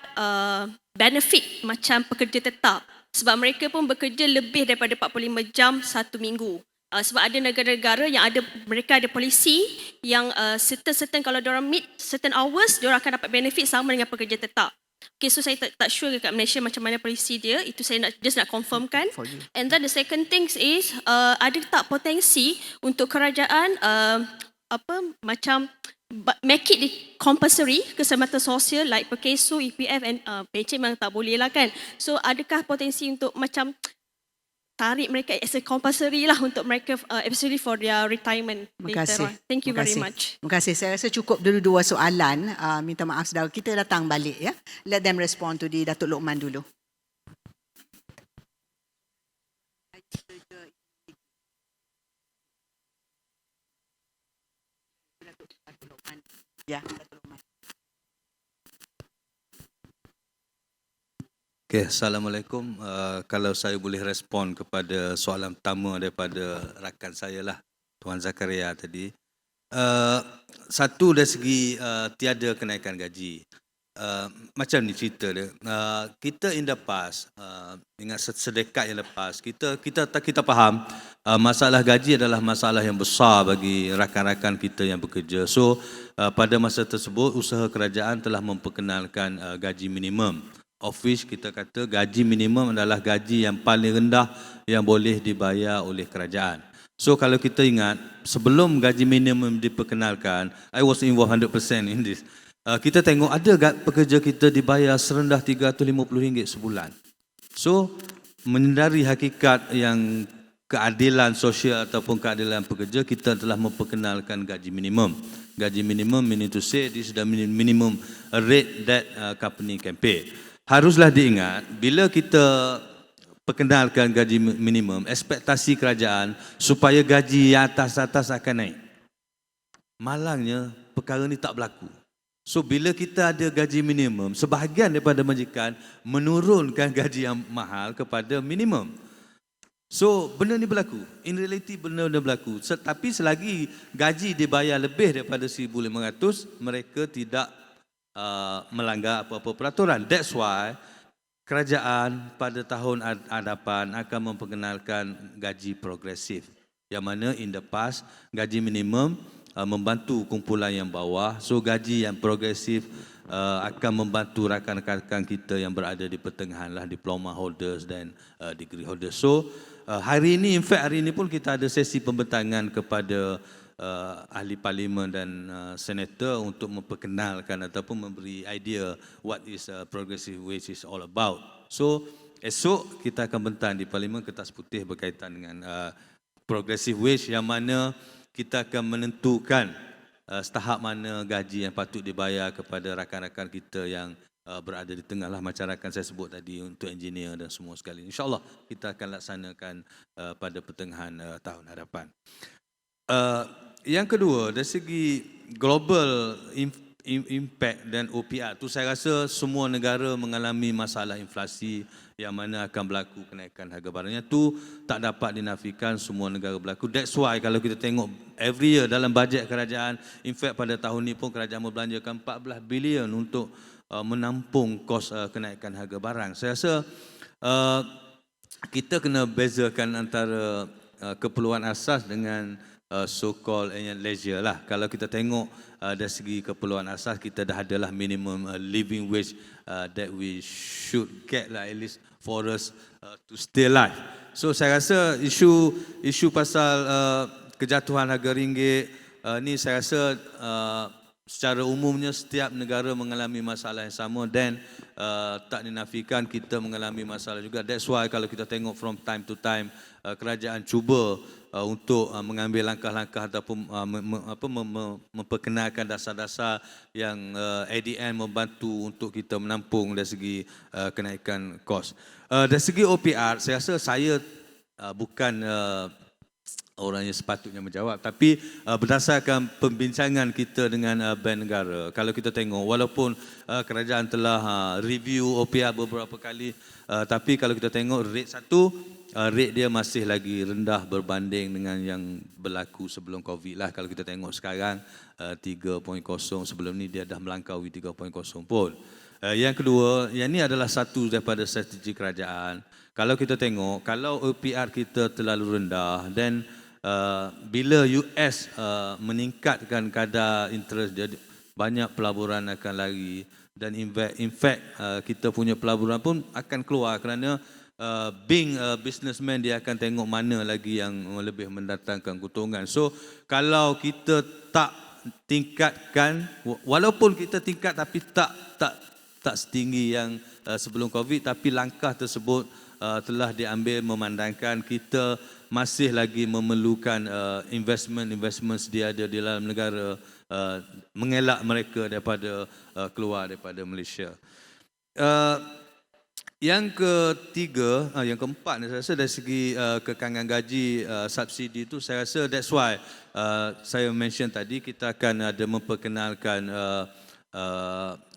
Speaker 7: benefit macam pekerja tetap? Sebab mereka pun bekerja lebih daripada 45 jam satu minggu. Sebab ada negara-negara yang mereka ada polisi yang certain kalau diorang meet certain hours, diorang akan dapat benefit sama dengan pekerja tetap. Okay, so saya tak sure dekat Malaysia macam mana polisi dia. Itu saya nak confirmkan.
Speaker 2: For you.
Speaker 7: And then the second thing is, ada tak potensi untuk kerajaan macam make it compulsory keselamatan sosial like Perkeso, EPF and PJ memang tak boleh lah kan. So adakah potensi untuk macam tarik mereka as a compulsory lah untuk mereka especially for their retirement
Speaker 2: Terima
Speaker 7: later
Speaker 2: kasih.
Speaker 7: on. Thank you
Speaker 2: Terima
Speaker 7: very
Speaker 2: kasih.
Speaker 7: much.
Speaker 2: Terima kasih. Saya rasa cukup dulu dua soalan. Minta maaf saudara. Kita datang balik ya. Let them respond to Datuk Lokman dulu. Ya, Datuk Lokman.
Speaker 3: Okay, Assalamualaikum. Kalau saya boleh respon kepada soalan pertama daripada rakan saya lah, Tuan Zakaria tadi. Satu dari segi tiada kenaikan gaji. Macam ni cerita dia. Kita in the past, ingat sedekat yang lepas, kita faham masalah gaji adalah masalah yang besar bagi rakan-rakan kita yang bekerja. So, pada masa tersebut, usaha kerajaan telah memperkenalkan gaji minimum. Of which kita kata gaji minimum adalah gaji yang paling rendah yang boleh dibayar oleh kerajaan. So kalau kita ingat, sebelum gaji minimum diperkenalkan, I was involved 100% in this. Kita tengok ada pekerja kita dibayar serendah RM350 sebulan. So menyedari hakikat yang keadilan sosial ataupun keadilan pekerja, kita telah memperkenalkan gaji minimum. Gaji minimum meaning to say this is the minimum rate that company can pay. Haruslah diingat, bila kita perkenalkan gaji minimum, ekspektasi kerajaan supaya gaji yang atas-atas akan naik. Malangnya, perkara ni tak berlaku. So, bila kita ada gaji minimum, sebahagian daripada majikan menurunkan gaji yang mahal kepada minimum. So, benda ni berlaku. In reality, benda ni berlaku. Tapi selagi gaji dibayar lebih daripada 1,500, mereka tidak melanggar apa-apa peraturan. That's why kerajaan pada tahun hadapan akan memperkenalkan gaji progresif. Yang mana in the past, gaji minimum membantu kumpulan yang bawah. So gaji yang progresif akan membantu rakan-rakan kita yang berada di pertengahan lah, diploma holders dan degree holders. So hari ini, in fact hari ini pun kita ada sesi pembentangan kepada ahli parlimen dan senator untuk memperkenalkan ataupun memberi idea what is progressive wage is all about. So esok kita akan bentang di parlimen kertas putih berkaitan dengan progressive wage, yang mana kita akan menentukan setahap mana gaji yang patut dibayar kepada rakan-rakan kita yang berada di tengah lah, macam rakan saya sebut tadi untuk engineer dan semua sekali. InsyaAllah kita akan laksanakan pada pertengahan tahun hadapan. Yang kedua, dari segi global impact dan OPR tu, saya rasa semua negara mengalami masalah inflasi yang mana akan berlaku kenaikan harga barangnya tu tak dapat dinafikan, semua negara berlaku. That's why kalau kita tengok every year dalam bajet kerajaan, in fact pada tahun ni pun kerajaan membelanjakan 14 bilion untuk menampung kos kenaikan harga barang. Saya rasa kita kena bezakan antara keperluan asas dengan so-called leisure lah. Kalau kita tengok dari segi keperluan asas, kita dah adalah minimum living wage that we should get lah, at least for us to stay alive. So saya rasa isu pasal kejatuhan harga ringgit ni, saya rasa secara umumnya setiap negara mengalami masalah yang sama dan tak dinafikan kita mengalami masalah juga. That's why kalau kita tengok from time to time, kerajaan cuba untuk mengambil langkah-langkah ataupun memperkenalkan dasar-dasar yang ADN membantu untuk kita menampung dari segi kenaikan kos. Dari segi OPR, saya rasa saya bukan orang yang sepatutnya menjawab, tapi berdasarkan pembincangan kita dengan Bank Negara, kalau kita tengok walaupun kerajaan telah review OPR beberapa kali, tapi kalau kita tengok rate satu, rate dia masih lagi rendah berbanding dengan yang berlaku sebelum COVID lah. Kalau kita tengok sekarang 3.0, sebelum ni dia dah melangkaui 3.0 pun. Yang kedua, yang ni adalah satu daripada strategi kerajaan. Kalau kita tengok, kalau OPR kita terlalu rendah, dan bila US meningkatkan kadar interest dia, banyak pelaburan akan lari, dan in fact kita punya pelaburan pun akan keluar kerana being a businessman, dia akan tengok mana lagi yang lebih mendatangkan keuntungan. So kalau kita tak tingkatkan, walaupun kita tingkat tapi tak setinggi yang sebelum COVID, tapi langkah tersebut telah diambil memandangkan kita masih lagi memerlukan investment sedia ada di dalam negara, mengelak mereka daripada keluar daripada Malaysia. Yang ketiga, yang keempat, saya rasa dari segi kekangan gaji, subsidi itu, saya rasa that's why saya mention tadi kita akan ada memperkenalkan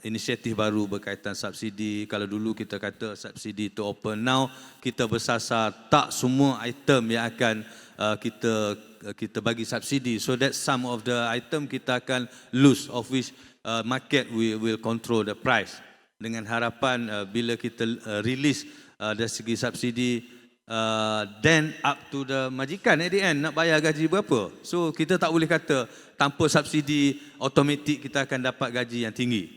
Speaker 3: inisiatif baru berkaitan subsidi. Kalau dulu kita kata subsidi to open, now kita bersasar tak semua item yang akan kita bagi subsidi. So that some of the item kita akan lose, of which market will control the price. Dengan harapan bila kita release dari segi subsidi, then up to the majikan at the end nak bayar gaji berapa. So kita tak boleh kata tanpa subsidi automatik kita akan dapat gaji yang tinggi.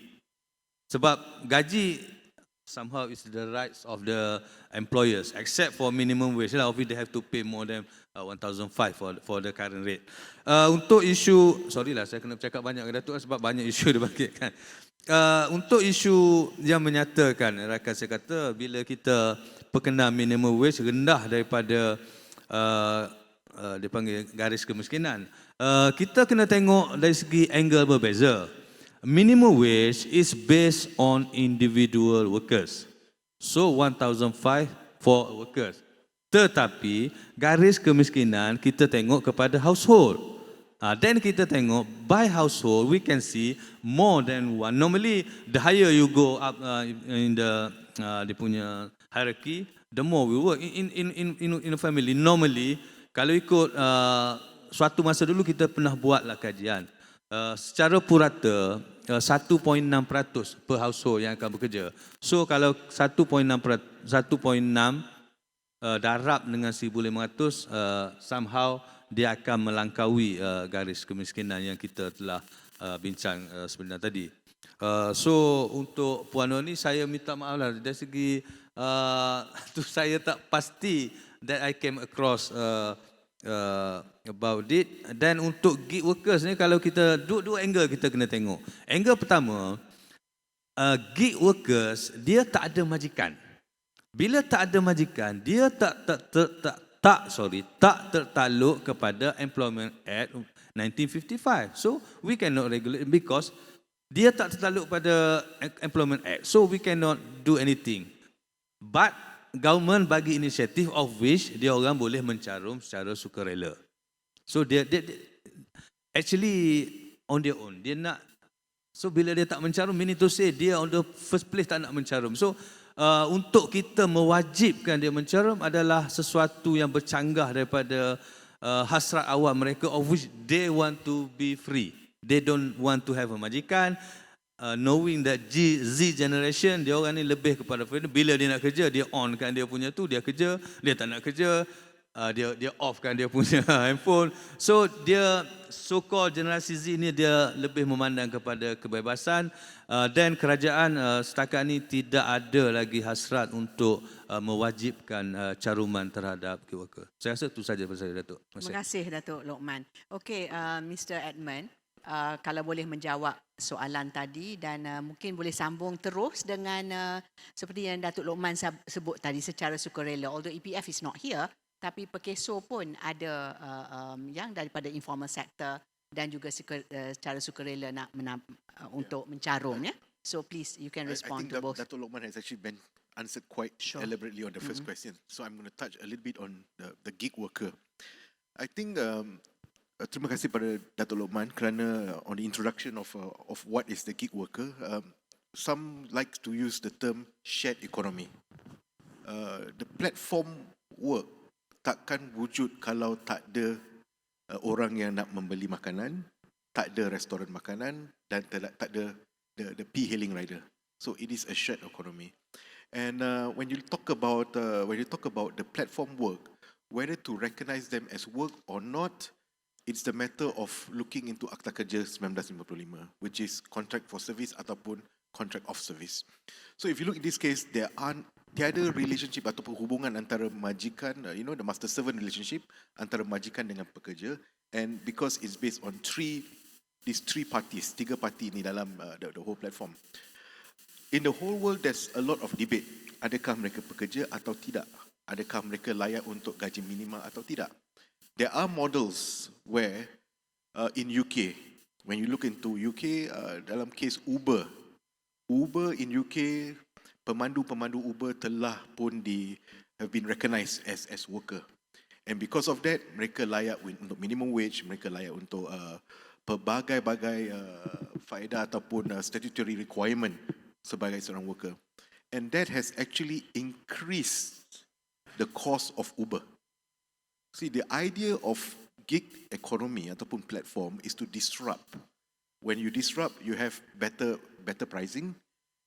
Speaker 3: Sebab gaji somehow is the rights of the employers, except for minimum wage lah, obviously they have to pay more than 1,500 for the current rate. Untuk isu, sorry lah saya kena bercakap banyak ke Datuk sebab banyak isu dia bangkitkan. Untuk isu yang menyatakan, rakan saya kata bila kita perkenaan minimum wage rendah daripada dipanggil garis kemiskinan, kita kena tengok dari segi angle berbeza. Minimum wage is based on individual workers. So 1,500 for workers. Tetapi garis kemiskinan kita tengok kepada household. Then kita tengok by household we can see more than one. Normally the higher you go up in the dia punya hierarchy, the more we work in a family. Normally kalau ikut suatu masa dulu kita pernah buatlah kajian. Secara purata 1.6% per household yang akan bekerja. So kalau 1.6 darab dengan 1,500, somehow dia akan melangkaui garis kemiskinan yang kita telah bincang sebenarnya tadi. So untuk Puan Nur ni saya minta maaf lah dari segi tu saya tak pasti that I came across about it. Dan untuk gig workers ni kalau kita dua angle kita kena tengok. Angle pertama, gig workers dia tak ada majikan. Bila tak ada majikan, dia tak tertakluk kepada Employment Act 1955. So we cannot regulate because dia tak tertakluk pada Employment Act. So we cannot do anything. But government bagi inisiatif of which dia orang boleh mencarum secara sukarela. So dia actually on their own. Dia nak, so bila dia tak mencarum, meaning to say dia on the first place tak nak mencarum. So untuk kita mewajibkan dia mencarum adalah sesuatu yang bercanggah daripada hasrat awam mereka, of which they want to be free. They don't want to have a majikan. Knowing that Z generation, dia orang ni lebih kepada freedom. Bila dia nak kerja, dia on kan dia punya tu, dia kerja. Dia tak nak kerja, dia off kan dia punya handphone. So dia so-called generasi Z ni dia lebih memandang kepada kebebasan. Dan kerajaan setakat ni tidak ada lagi hasrat untuk mewajibkan caruman terhadap gig worker. Saya rasa itu saja pasal Datuk.
Speaker 2: Terima kasih Datuk Lokman. Okey, Mr. Edmund, kalau boleh menjawab soalan tadi dan mungkin boleh sambung terus dengan seperti yang Datuk Lokman sebut tadi secara sukarela. Although EPF is not here, tapi Perkeso pun ada yang daripada informal sector dan juga secara sukarela nak untuk mencarum ya. So please you can respond to both.
Speaker 4: Datuk Lokman has actually been answered quite elaborately on the first question. So I'm going to touch a little bit on the gig worker. I think terima kasih pada Datuk Lokman kerana on the introduction of what is the gig worker. Some like to use the term shared economy. The platform work takkan wujud kalau tak ada orang yang nak membeli makanan, tak ada restoran makanan dan tak ada the P-hailing rider. So it is a shared economy. And when you talk about the platform work, whether to recognize them as work or not, it's the matter of looking into Akta Kerja 1955, which is contract for service ataupun contract of service. So if you look in this case, tiada relationship ataupun hubungan antara majikan, the master servant relationship antara majikan dengan pekerja, and because it's based on these three parties, tiga parti ni dalam the whole platform. In the whole world, there's a lot of debate. Adakah mereka pekerja atau tidak? Adakah mereka layak untuk gaji minima atau tidak? There are models where in UK, when you look into UK, dalam case Uber in UK, pemandu-pemandu Uber telah pun have been recognised as worker. And because of that, mereka layak untuk minimum wage, mereka layak untuk pelbagai-bagai faedah ataupun statutory requirement sebagai seorang worker. And that has actually increased the cost of Uber. See, the idea of gig economy ataupun platform is to disrupt. When you disrupt, you have better pricing.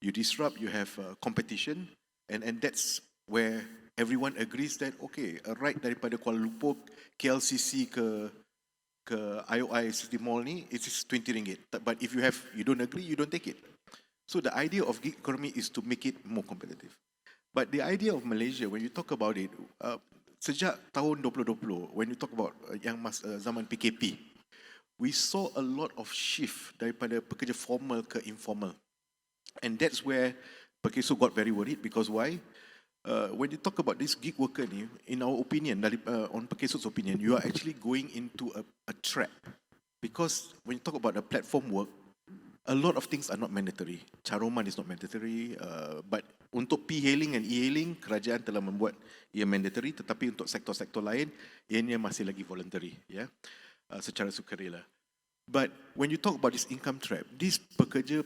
Speaker 4: You disrupt, you have competition, and that's where everyone agrees that okay, a ride daripada Kuala Lumpur KLCC ke IOI City Mall ni, it is RM20. But if you don't agree, you don't take it. So the idea of gig economy is to make it more competitive. But the idea of Malaysia, when you talk about it, sejak tahun 2020, when you talk about zaman PKP, we saw a lot of shift daripada pekerja formal ke informal. And that's where Perkeso got very worried because why? When you talk about this gig worker ni, in our opinion, on Perkeso's opinion, you are actually going into a trap. Because when you talk about the platform work, a lot of things are not mandatory. Caruman is not mandatory, but untuk P-hailing and E-hailing, kerajaan telah membuat ia mandatory, tetapi untuk sektor-sektor lain, ianya masih lagi voluntary, secara sukarela. But when you talk about this income trap, these pekerja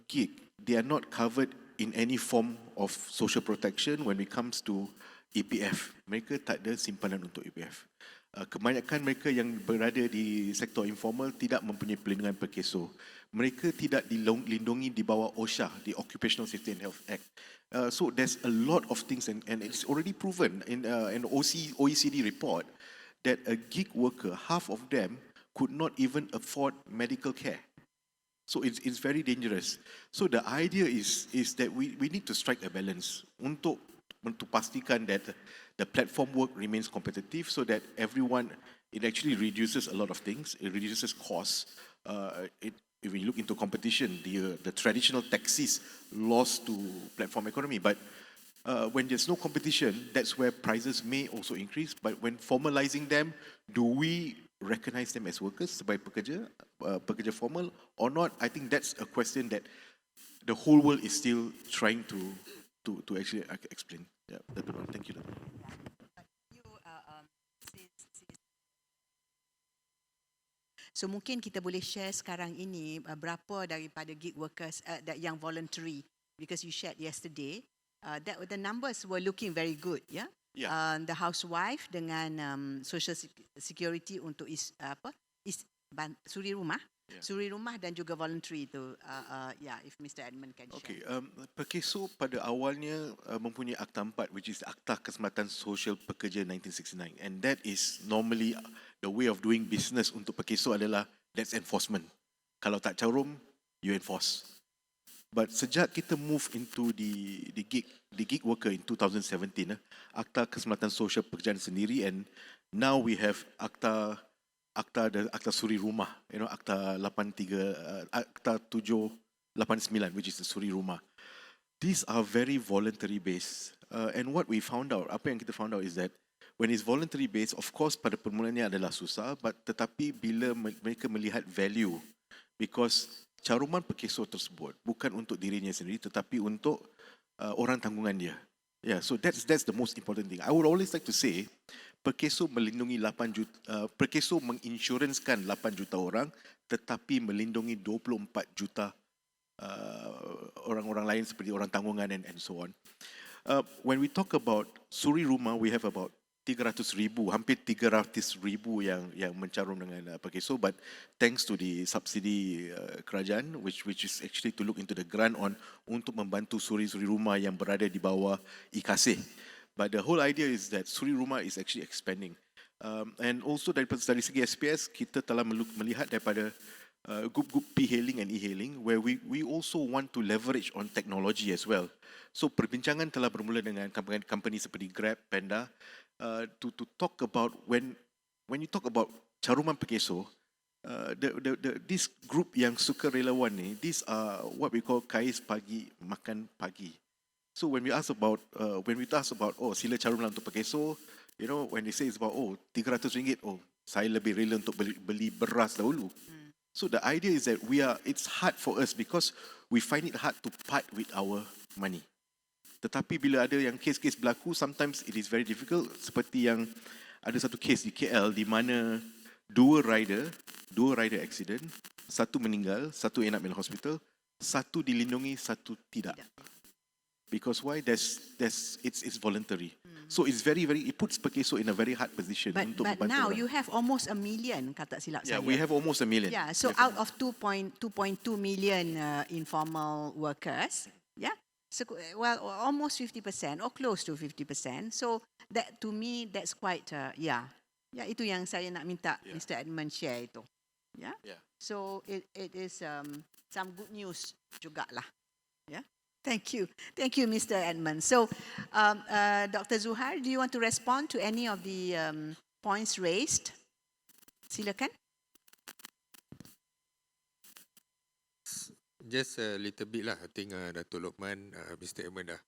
Speaker 4: gig, they are not covered in any form of social protection when it comes to EPF. Mereka tak ada simpanan untuk EPF. Kebanyakan mereka yang berada di sektor informal tidak mempunyai perlindungan Perkeso. Mereka tidak dilindungi di bawah OSHA, the Occupational Safety and Health Act. So there's a lot of things and it's already proven in an OECD report that a gig worker, half of them could not even afford medical care. So it's very dangerous. So the idea is that we need to strike a balance untuk pastikan that the platform work remains competitive so that everyone, it actually reduces a lot of things. It reduces costs. If we look into competition, the traditional taxis lost to platform economy. But when there's no competition, that's where prices may also increase. But when formalizing them, do we recognize them as workers sebagai pekerja formal or not? I think that's a question that the whole world is still trying to actually explain. Yeah, that's all. Thank you.
Speaker 2: So mungkin kita boleh share sekarang ini berapa daripada gig workers yang voluntary, because you shared yesterday that the numbers were looking very good, yeah. Yeah. The housewife dengan social security untuk suri rumah, suri rumah dan juga voluntary itu. If Mr. Edmund can share.
Speaker 4: Okay, Perkeso pada awalnya mempunyai Akta 4, which is Akta Keselamatan Sosial Pekerja 1969, and that is normally the way of doing business untuk Perkeso adalah that's enforcement. Kalau tak carum, you enforce. But sejak kita move into the gig worker in 2017, Akta Keselamatan Sosial Pekerjaan sendiri, and now we have Akta Suri Rumah, Akta 789, which is the Suri Rumah. These are very voluntary based, and what we found out, apa yang kita found out is that when it's voluntary based, of course pada permulaannya adalah susah, but tetapi bila mereka melihat value, because caruman Perkeso tersebut bukan untuk dirinya sendiri tetapi untuk orang tanggungan dia. Yeah, so that's the most important thing. I would always like to say Perkeso melindungi 8 juta, Perkeso menginsurансkan 8 juta orang tetapi melindungi 24 juta orang-orang lain seperti orang tanggungan and so on. When we talk about Suri Rumah, we have about 300,000, hampir 300,000 yang mencarum dengan Perkeso, but thanks to the subsidi kerajaan, which is actually to look into the grant untuk membantu suri-suri rumah yang berada di bawah IKASE. But the whole idea is that Suri Rumah is actually expanding. And also dari segi SPS, kita telah melihat daripada group P-hailing and E-hailing, where we also want to leverage on technology as well. So perbincangan telah bermula dengan company seperti Grab, Panda, to talk about when you talk about caruman Perkeso, this group yang sukarelawan ni, these are what we call kais pagi makan pagi. So when we ask about sila caruman untuk Perkeso, when they say it's about RM300, saya lebih rela untuk beli beras dahulu. So the idea is that it's hard for us because we find it hard to part with our money. Tetapi bila ada yang kes-kes berlaku, sometimes it is very difficult. Seperti yang ada satu kes di KL di mana dua rider 2 rider accident, 1 meninggal, 1 end up in hospital, 1 dilindungi, 1 tidak. Because why? It's voluntary. So it's it puts Perkeso in a very hard position untuk
Speaker 2: But
Speaker 4: membantu
Speaker 2: now
Speaker 4: orang.
Speaker 2: you have almost 1 million, kata silap
Speaker 4: Yeah,
Speaker 2: saya.
Speaker 4: we have almost 1 million.
Speaker 2: Yeah, so out of 2.2 million informal workers, yeah, so well, almost 50% or close to 50%. So that to me, that's quite, yeah, itu yang saya nak minta Mr. Edmund share itu. Yeah.
Speaker 4: Yeah.
Speaker 2: So it is some good news jugalah. Yeah. Thank you, Mr. Edmund. So, Dr. Zuhair, do you want to respond to any of the points raised? Silakan.
Speaker 5: Just a little bit lah. I think Datuk Lokman, Mr. Edmund dah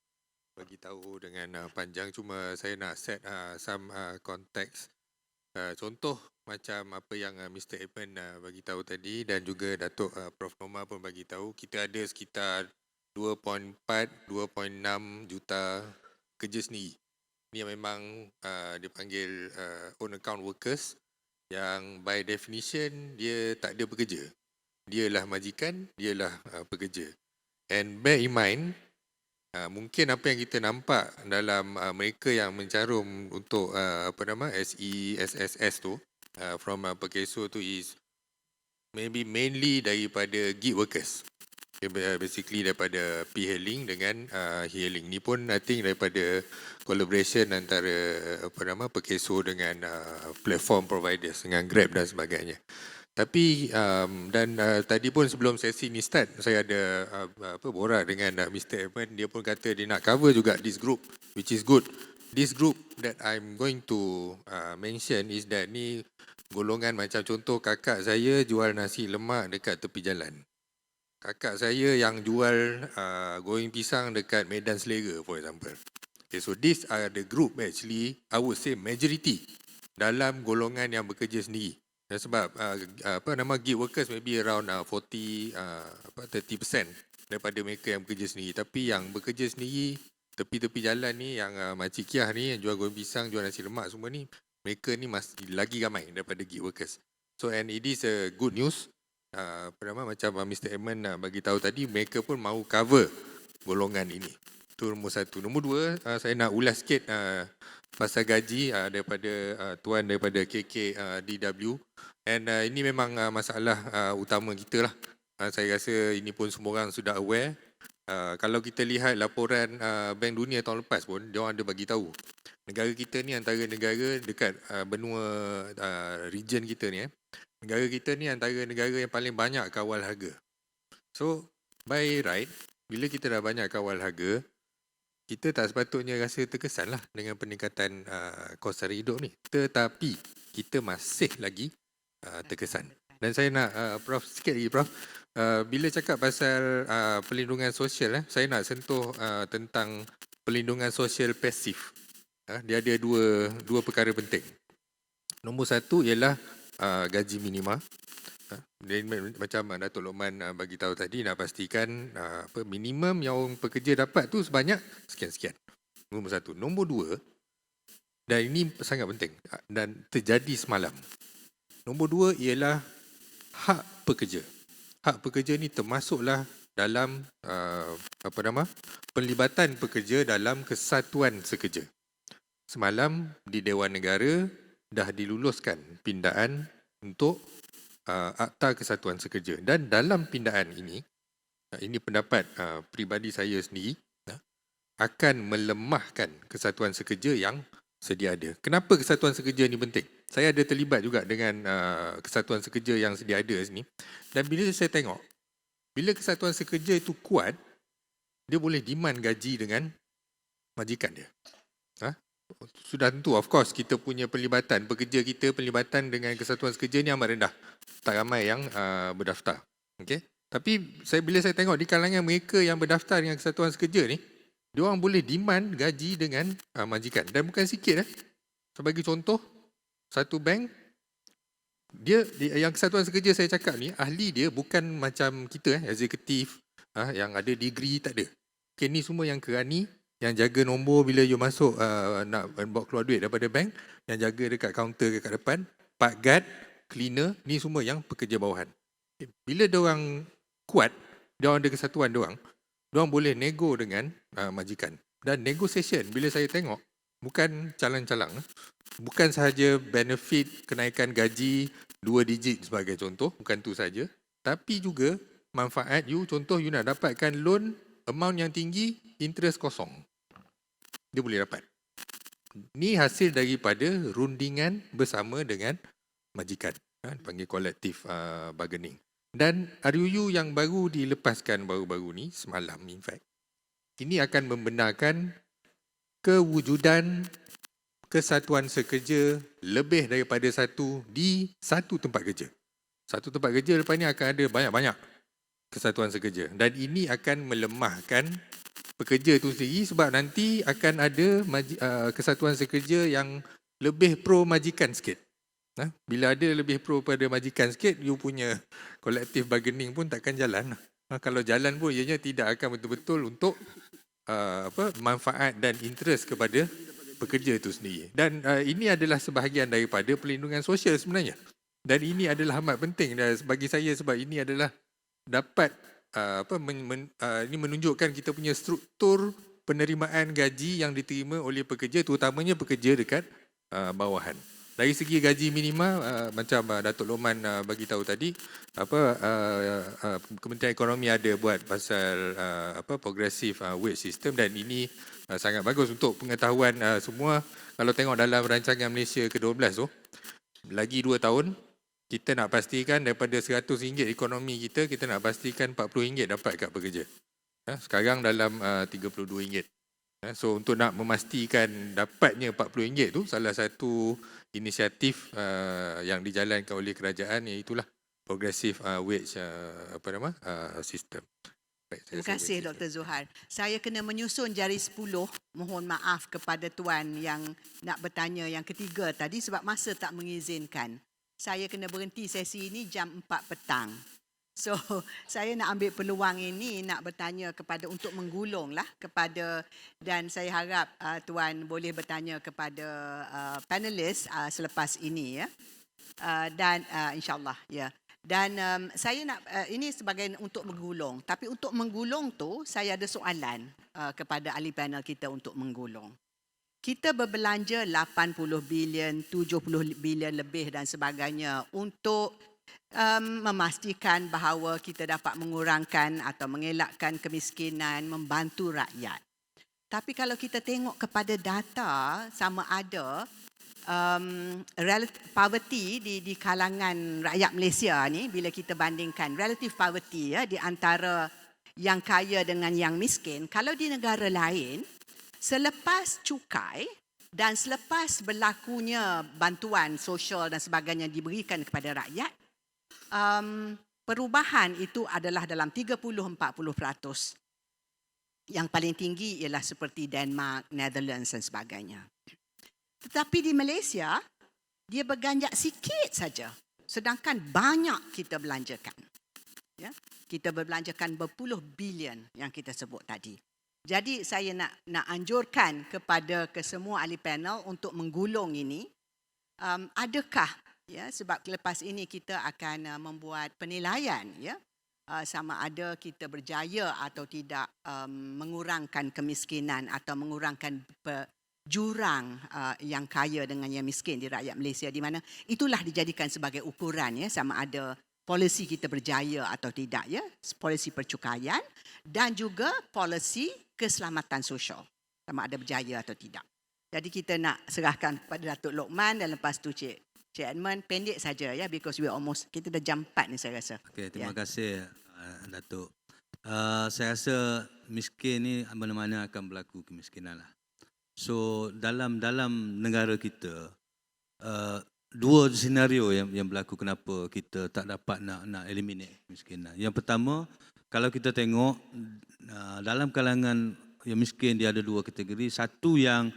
Speaker 5: bagi tahu dengan panjang. Cuma saya nak set some context. Contoh macam apa yang Mr. Edmund bagi tahu tadi dan juga Datuk Prof. Nomar pun bagi tahu. Kita ada sekitar 2.6 juta kerja sendiri. Ini yang memang dipanggil own account workers yang by definition dia tak ada pekerja. Dialah majikan, dialah pekerja. And bear in mind, mungkin apa yang kita nampak dalam mereka yang mencarum untuk SESSS tu from Perkeso tu is maybe mainly daripada gig workers. Basically daripada P-hailing dengan e-hailing. Ni pun I think daripada collaboration antara Perkeso dengan platform providers dengan Grab dan sebagainya. Tapi tadi pun sebelum sesi ni start, saya ada borak dengan Mr. Edmund. Dia pun kata dia nak cover juga this group, which is good. This group that I'm going to mention is that ni golongan macam contoh kakak saya jual nasi lemak dekat tepi jalan. Kakak saya yang jual goreng pisang dekat Medan Selera, for example. Okay, so these are the group actually, I would say majority dalam golongan yang bekerja sendiri. Dan sebab gig workers maybe around 30% daripada mereka yang bekerja sendiri. Tapi yang bekerja sendiri tepi-tepi jalan ni, yang Makcik Kiah ni yang jual goreng pisang, jual nasi lemak semua ni, mereka ni masih lagi ramai daripada gig workers. So and it is a good news. Macam Mr. Edmund bagi tahu tadi, mereka pun mahu cover golongan ini. Itu nombor 1. Nombor 2, saya nak ulas sikit pasal gaji daripada tuan daripada KK DW. And ini memang masalah utama kita lah. Saya rasa ini pun semua orang sudah aware. Kalau kita lihat laporan Bank Dunia tahun lepas pun, dia orang ada bagi tahu negara kita ni antara negara dekat benua region kita ni, negara kita ni antara negara yang paling banyak kawal harga. So, by right, bila kita dah banyak kawal harga, kita tak sepatutnya rasa terkesan lah dengan peningkatan kos sara hidup ni. Tetapi, kita masih lagi terkesan. Dan saya nak, Prof, sikit lagi Prof, bila cakap pasal perlindungan sosial, saya nak sentuh tentang perlindungan sosial pasif. Dia ada dua perkara penting. Nombor 1 ialah gaji minima. Macam Datuk Lokman bagi tahu tadi, nak pastikan minimum yang pekerja dapat tu sebanyak sekian-sekian. Nombor 1. Nombor 2, dan ini sangat penting dan terjadi semalam. Nombor 2 ialah hak pekerja. Hak pekerja ni termasuklah dalam penlibatan pekerja dalam kesatuan sekerja. Semalam di Dewan Negara dah diluluskan pindaan untuk Akta Kesatuan Sekerja. Dan dalam pindaan ini pendapat peribadi saya sendiri, akan melemahkan kesatuan sekerja yang sedia ada. Kenapa kesatuan sekerja ni penting? Saya ada terlibat juga dengan kesatuan sekerja yang sedia ada sini. Dan bila saya tengok, bila kesatuan sekerja itu kuat, dia boleh demand gaji dengan majikan dia. Sudah tentu, of course, kita punya pelibatan, pekerja kita pelibatan dengan kesatuan sekerja ni amat rendah. Tak ramai yang berdaftar. Okay? Tapi bila saya tengok di kalangan mereka yang berdaftar dengan kesatuan sekerja ni, dia orang boleh demand gaji dengan majikan. Dan bukan sikit. Sebagai contoh, satu bank, dia yang kesatuan sekerja saya cakap ni, ahli dia bukan macam kita, eksekutif, yang ada degree, tak ada. Okay, ni semua yang kerani, yang jaga nombor bila you masuk nak bawa keluar duit daripada bank, yang jaga dekat kaunter dekat depan, Pak Guard, cleaner, ni semua yang pekerja bawahan. Bila diorang kuat, diorang ada kesatuan diorang boleh nego dengan majikan. Dan negotiation, bila saya tengok, bukan calang-calang, bukan sahaja benefit kenaikan gaji 2 digit sebagai contoh, bukan tu saja, tapi juga manfaat contoh you nak dapatkan loan amount yang tinggi, interest kosong. Dia boleh dapat. Ni hasil daripada rundingan bersama dengan majikan, panggil collective bargaining. Dan RUU yang baru dilepaskan baru-baru ni, semalam in fact, ini akan membenarkan kewujudan kesatuan sekerja lebih daripada satu di satu tempat kerja. Satu tempat kerja lepas ni akan ada banyak-banyak kesatuan sekerja. Dan ini akan melemahkan pekerja itu sendiri sebab nanti akan ada kesatuan sekerja yang lebih pro majikan sikit. Bila ada lebih pro pada majikan sikit, you punya collective bargaining pun takkan jalan. Kalau jalan pun ianya tidak akan betul-betul untuk manfaat dan interest kepada pekerja itu sendiri. Dan ini adalah sebahagian daripada perlindungan sosial sebenarnya. Dan ini adalah amat penting bagi saya sebab ini adalah dapat ini menunjukkan kita punya struktur penerimaan gaji yang diterima oleh pekerja, terutamanya pekerja dekat bawahan. Dari segi gaji minima, macam Datuk Lokman bagi tahu tadi, Kementerian Ekonomi ada buat pasal progressive wage system, dan ini sangat bagus untuk pengetahuan semua. Kalau tengok dalam rancangan Malaysia ke-12 tu, lagi 2 tahun, kita nak pastikan daripada RM100 ekonomi kita nak pastikan RM40 dapat kat pekerja. Sekarang dalam RM32. So untuk nak memastikan dapatnya RM40 tu, salah satu inisiatif yang dijalankan oleh kerajaan, iaitulah progressive wage system. Baik,
Speaker 2: Terima kasih Dr. Zuhar. Saya kena menyusun jari 10. Mohon maaf kepada tuan yang nak bertanya yang ketiga tadi sebab masa tak mengizinkan. Saya kena berhenti sesi ini jam 4 petang. So, saya nak ambil peluang ini nak bertanya untuk menggulung lah kepada, dan saya harap tuan boleh bertanya kepada panelis selepas ini ya. Dan insyaAllah ya. Dan saya nak ini sebagai untuk menggulung. Tapi untuk menggulung tu saya ada soalan kepada ahli panel kita untuk menggulung. Kita berbelanja 80 bilion, 70 bilion lebih dan sebagainya untuk memastikan bahawa kita dapat mengurangkan atau mengelakkan kemiskinan, membantu rakyat. Tapi kalau kita tengok kepada data sama ada relative poverty di kalangan rakyat Malaysia ni, bila kita bandingkan relative poverty ya, di antara yang kaya dengan yang miskin, kalau di negara lain, selepas cukai dan selepas berlakunya bantuan sosial dan sebagainya diberikan kepada rakyat, perubahan itu adalah dalam 30-40%. Yang paling tinggi ialah seperti Denmark, Netherlands dan sebagainya. Tetapi di Malaysia, dia berganjak sikit saja. Sedangkan banyak kita belanjakan. Ya? Kita berbelanjakan berpuluh bilion yang kita sebut tadi. Jadi saya nak anjurkan kepada kesemua ahli panel untuk menggulung ini. Adakah ya, sebab lepas ini kita akan membuat penilaian ya, sama ada kita berjaya atau tidak mengurangkan kemiskinan atau mengurangkan jurang yang kaya dengan yang miskin di rakyat Malaysia, di mana itulah dijadikan sebagai ukuran ya, sama ada polisi kita berjaya atau tidak ya, polisi percukaian dan juga polisi keselamatan sosial, sama ada berjaya atau tidak. Jadi kita nak serahkan kepada Datuk Lokman dan lepas tu Cik Edmund, pendek saja ya, because we almost, kita dah jam 4 ni saya rasa.
Speaker 3: Okey, terima kasih Datuk. Saya rasa miskin ni mana-mana akan berlaku kemiskinan lah. So dalam negara kita, dua senario yang berlaku kenapa kita tak dapat nak eliminate kemiskinan. Yang pertama, kalau kita tengok dalam kalangan yang miskin dia ada dua kategori. Satu yang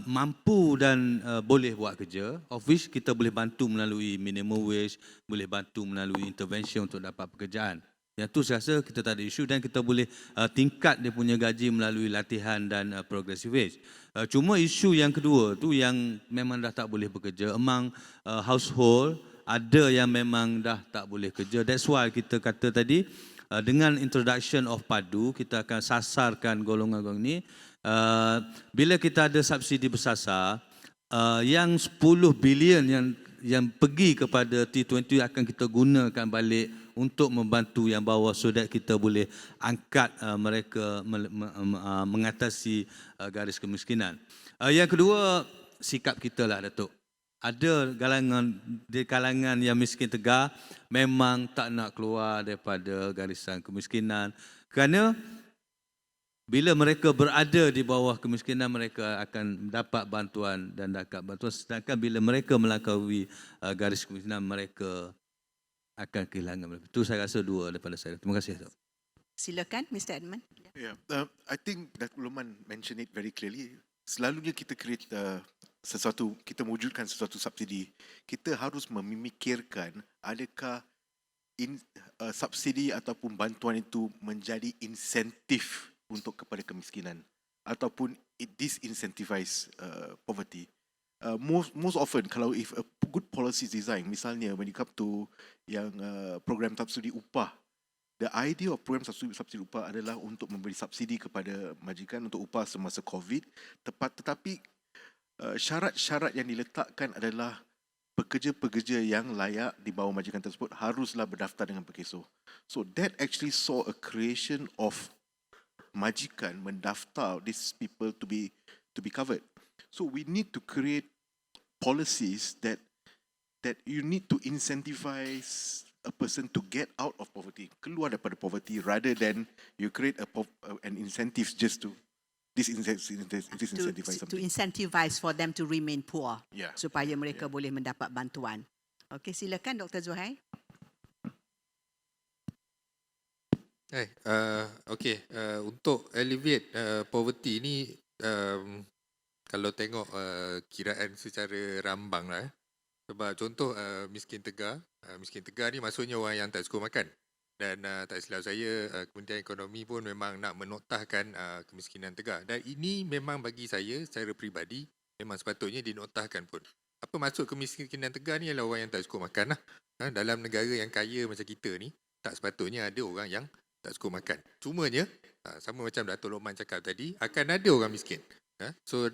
Speaker 3: mampu dan boleh buat kerja, of which kita boleh bantu melalui minimum wage, boleh bantu melalui intervention untuk dapat pekerjaan. Yang tu saya rasa kita tak ada isu dan kita boleh tingkat dia punya gaji melalui latihan dan progressive wage. Cuma isu yang kedua tu yang memang dah tak boleh bekerja, among household ada yang memang dah tak boleh kerja. That's why kita kata tadi, dengan introduction of padu, kita akan sasarkan golongan-golongan ini. Bila kita ada subsidi bersasar, yang 10 bilion yang pergi kepada T20 akan kita gunakan balik untuk membantu yang bawah, so that kita boleh angkat mereka mengatasi garis kemiskinan. Yang kedua, sikap kita lah, Datuk. Ada di kalangan yang miskin tegar memang tak nak keluar daripada garisan kemiskinan, kerana bila mereka berada di bawah kemiskinan, mereka akan dapat bantuan dan dapat bantuan, sedangkan bila mereka melampaui garis kemiskinan, mereka akan kehilangan. Itu saya rasa dua daripada saya. Terima kasih, Datuk.
Speaker 2: Silakan Mr. Edmund.
Speaker 4: Yeah, I think Datuk Loman mentioned it very clearly. Selalunya kita create sesuatu, kita mewujudkan sesuatu subsidi, kita harus memikirkan adakah subsidi ataupun bantuan itu menjadi insentif untuk kepada kemiskinan ataupun it disincentivize poverty. Most often kalau if a good policy is designed, misalnya when it comes to yang program subsidi upah, the idea of program subsidi upah adalah untuk memberi subsidi kepada majikan untuk upah semasa COVID, tetapi syarat-syarat yang diletakkan adalah pekerja-pekerja yang layak di bawah majikan tersebut haruslah berdaftar dengan PKSO. So that actually saw a creation of majikan mendaftar these people to be covered. So we need to create policies that you need to incentivize a person to get out of poverty, keluar daripada poverty, rather than you create an incentive just to disincentivize
Speaker 2: To
Speaker 4: something.
Speaker 2: incentivize for them to remain poor,
Speaker 4: Yeah.
Speaker 2: supaya mereka boleh mendapat bantuan. Okey, silakan Dr. Zuhair.
Speaker 5: Untuk alleviate poverty ni, kalau tengok kiraan secara rambang lah. Sebab contoh miskin tegar ni maksudnya orang yang tak cukup makan. Dan tak silap saya, Kementerian Ekonomi pun memang nak menoktahkan kemiskinan tegar. Dan ini memang bagi saya secara peribadi memang sepatutnya dinoktahkan pun. Apa maksud kemiskinan tegar ni ialah orang yang tak cukup makan lah. Dalam negara yang kaya macam kita ni, tak sepatutnya ada orang yang tak cukup makan. Cumanya, sama macam Datuk Lokman cakap tadi, akan ada orang miskin. So,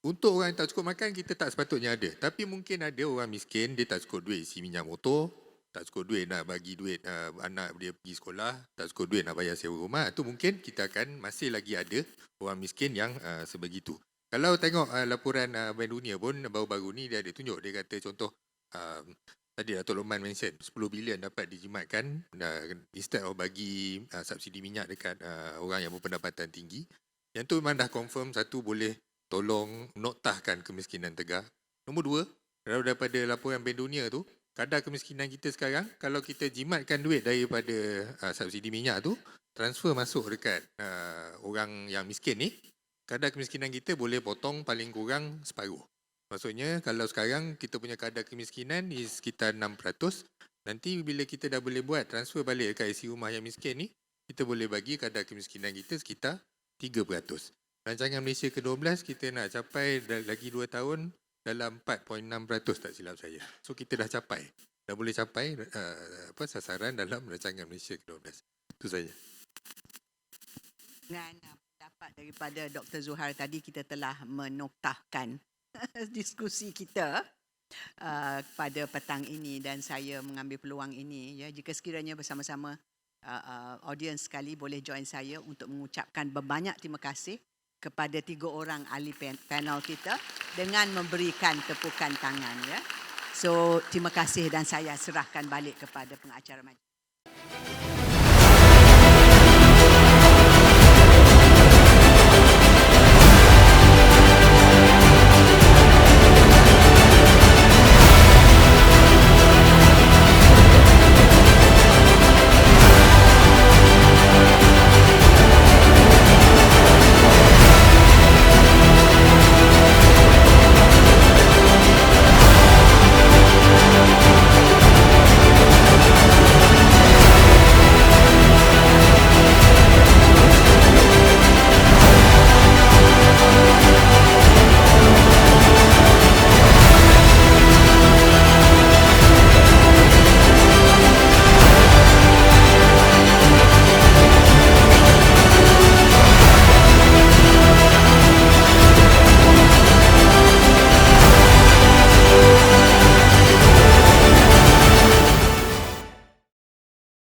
Speaker 5: untuk orang yang tak cukup makan, kita tak sepatutnya ada. Tapi mungkin ada orang miskin, dia tak cukup duit isi minyak motor, tak cukup duit nak bagi duit anak dia pergi sekolah, tak cukup duit nak bayar sewa rumah. Itu mungkin kita akan masih lagi ada orang miskin yang sebegitu. Kalau tengok laporan Bank Dunia pun baru-baru ni dia ada tunjuk. Dia kata contoh, tadi Datuk Lokman mention 10 bilion dapat dijimatkan instead of bagi subsidi minyak dekat orang yang berpendapatan tinggi. Yang tu memang dah confirm, satu, boleh tolong noktahkan kemiskinan tegar. Nombor dua, daripada laporan Bank Dunia tu, kadar kemiskinan kita sekarang, kalau kita jimatkan duit daripada subsidi minyak tu, transfer masuk dekat orang yang miskin ni, kadar kemiskinan kita boleh potong paling kurang separuh. Maksudnya kalau sekarang kita punya kadar kemiskinan ni sekitar 6%, nanti bila kita dah boleh buat transfer balik dekat isi rumah yang miskin ni, kita boleh bagi kadar kemiskinan kita sekitar 3%. Rancangan Malaysia ke-12 kita nak capai lagi 2 tahun dalam 4.6% tak silap saya. So kita dah capai. Dah boleh capai sasaran dalam rancangan Malaysia ke-12. Itu saja.
Speaker 2: Dengan pendapat daripada Dr. Zuhair tadi, kita telah menoktahkan diskusi kita pada petang ini, dan saya mengambil peluang ini, ya, jika sekiranya bersama-sama audiens sekali boleh join saya untuk mengucapkan berbanyak terima kasih kepada 3 orang ahli panel kita dengan memberikan tepukan tangan, ya. So terima kasih, dan saya serahkan balik kepada pengacara majlis.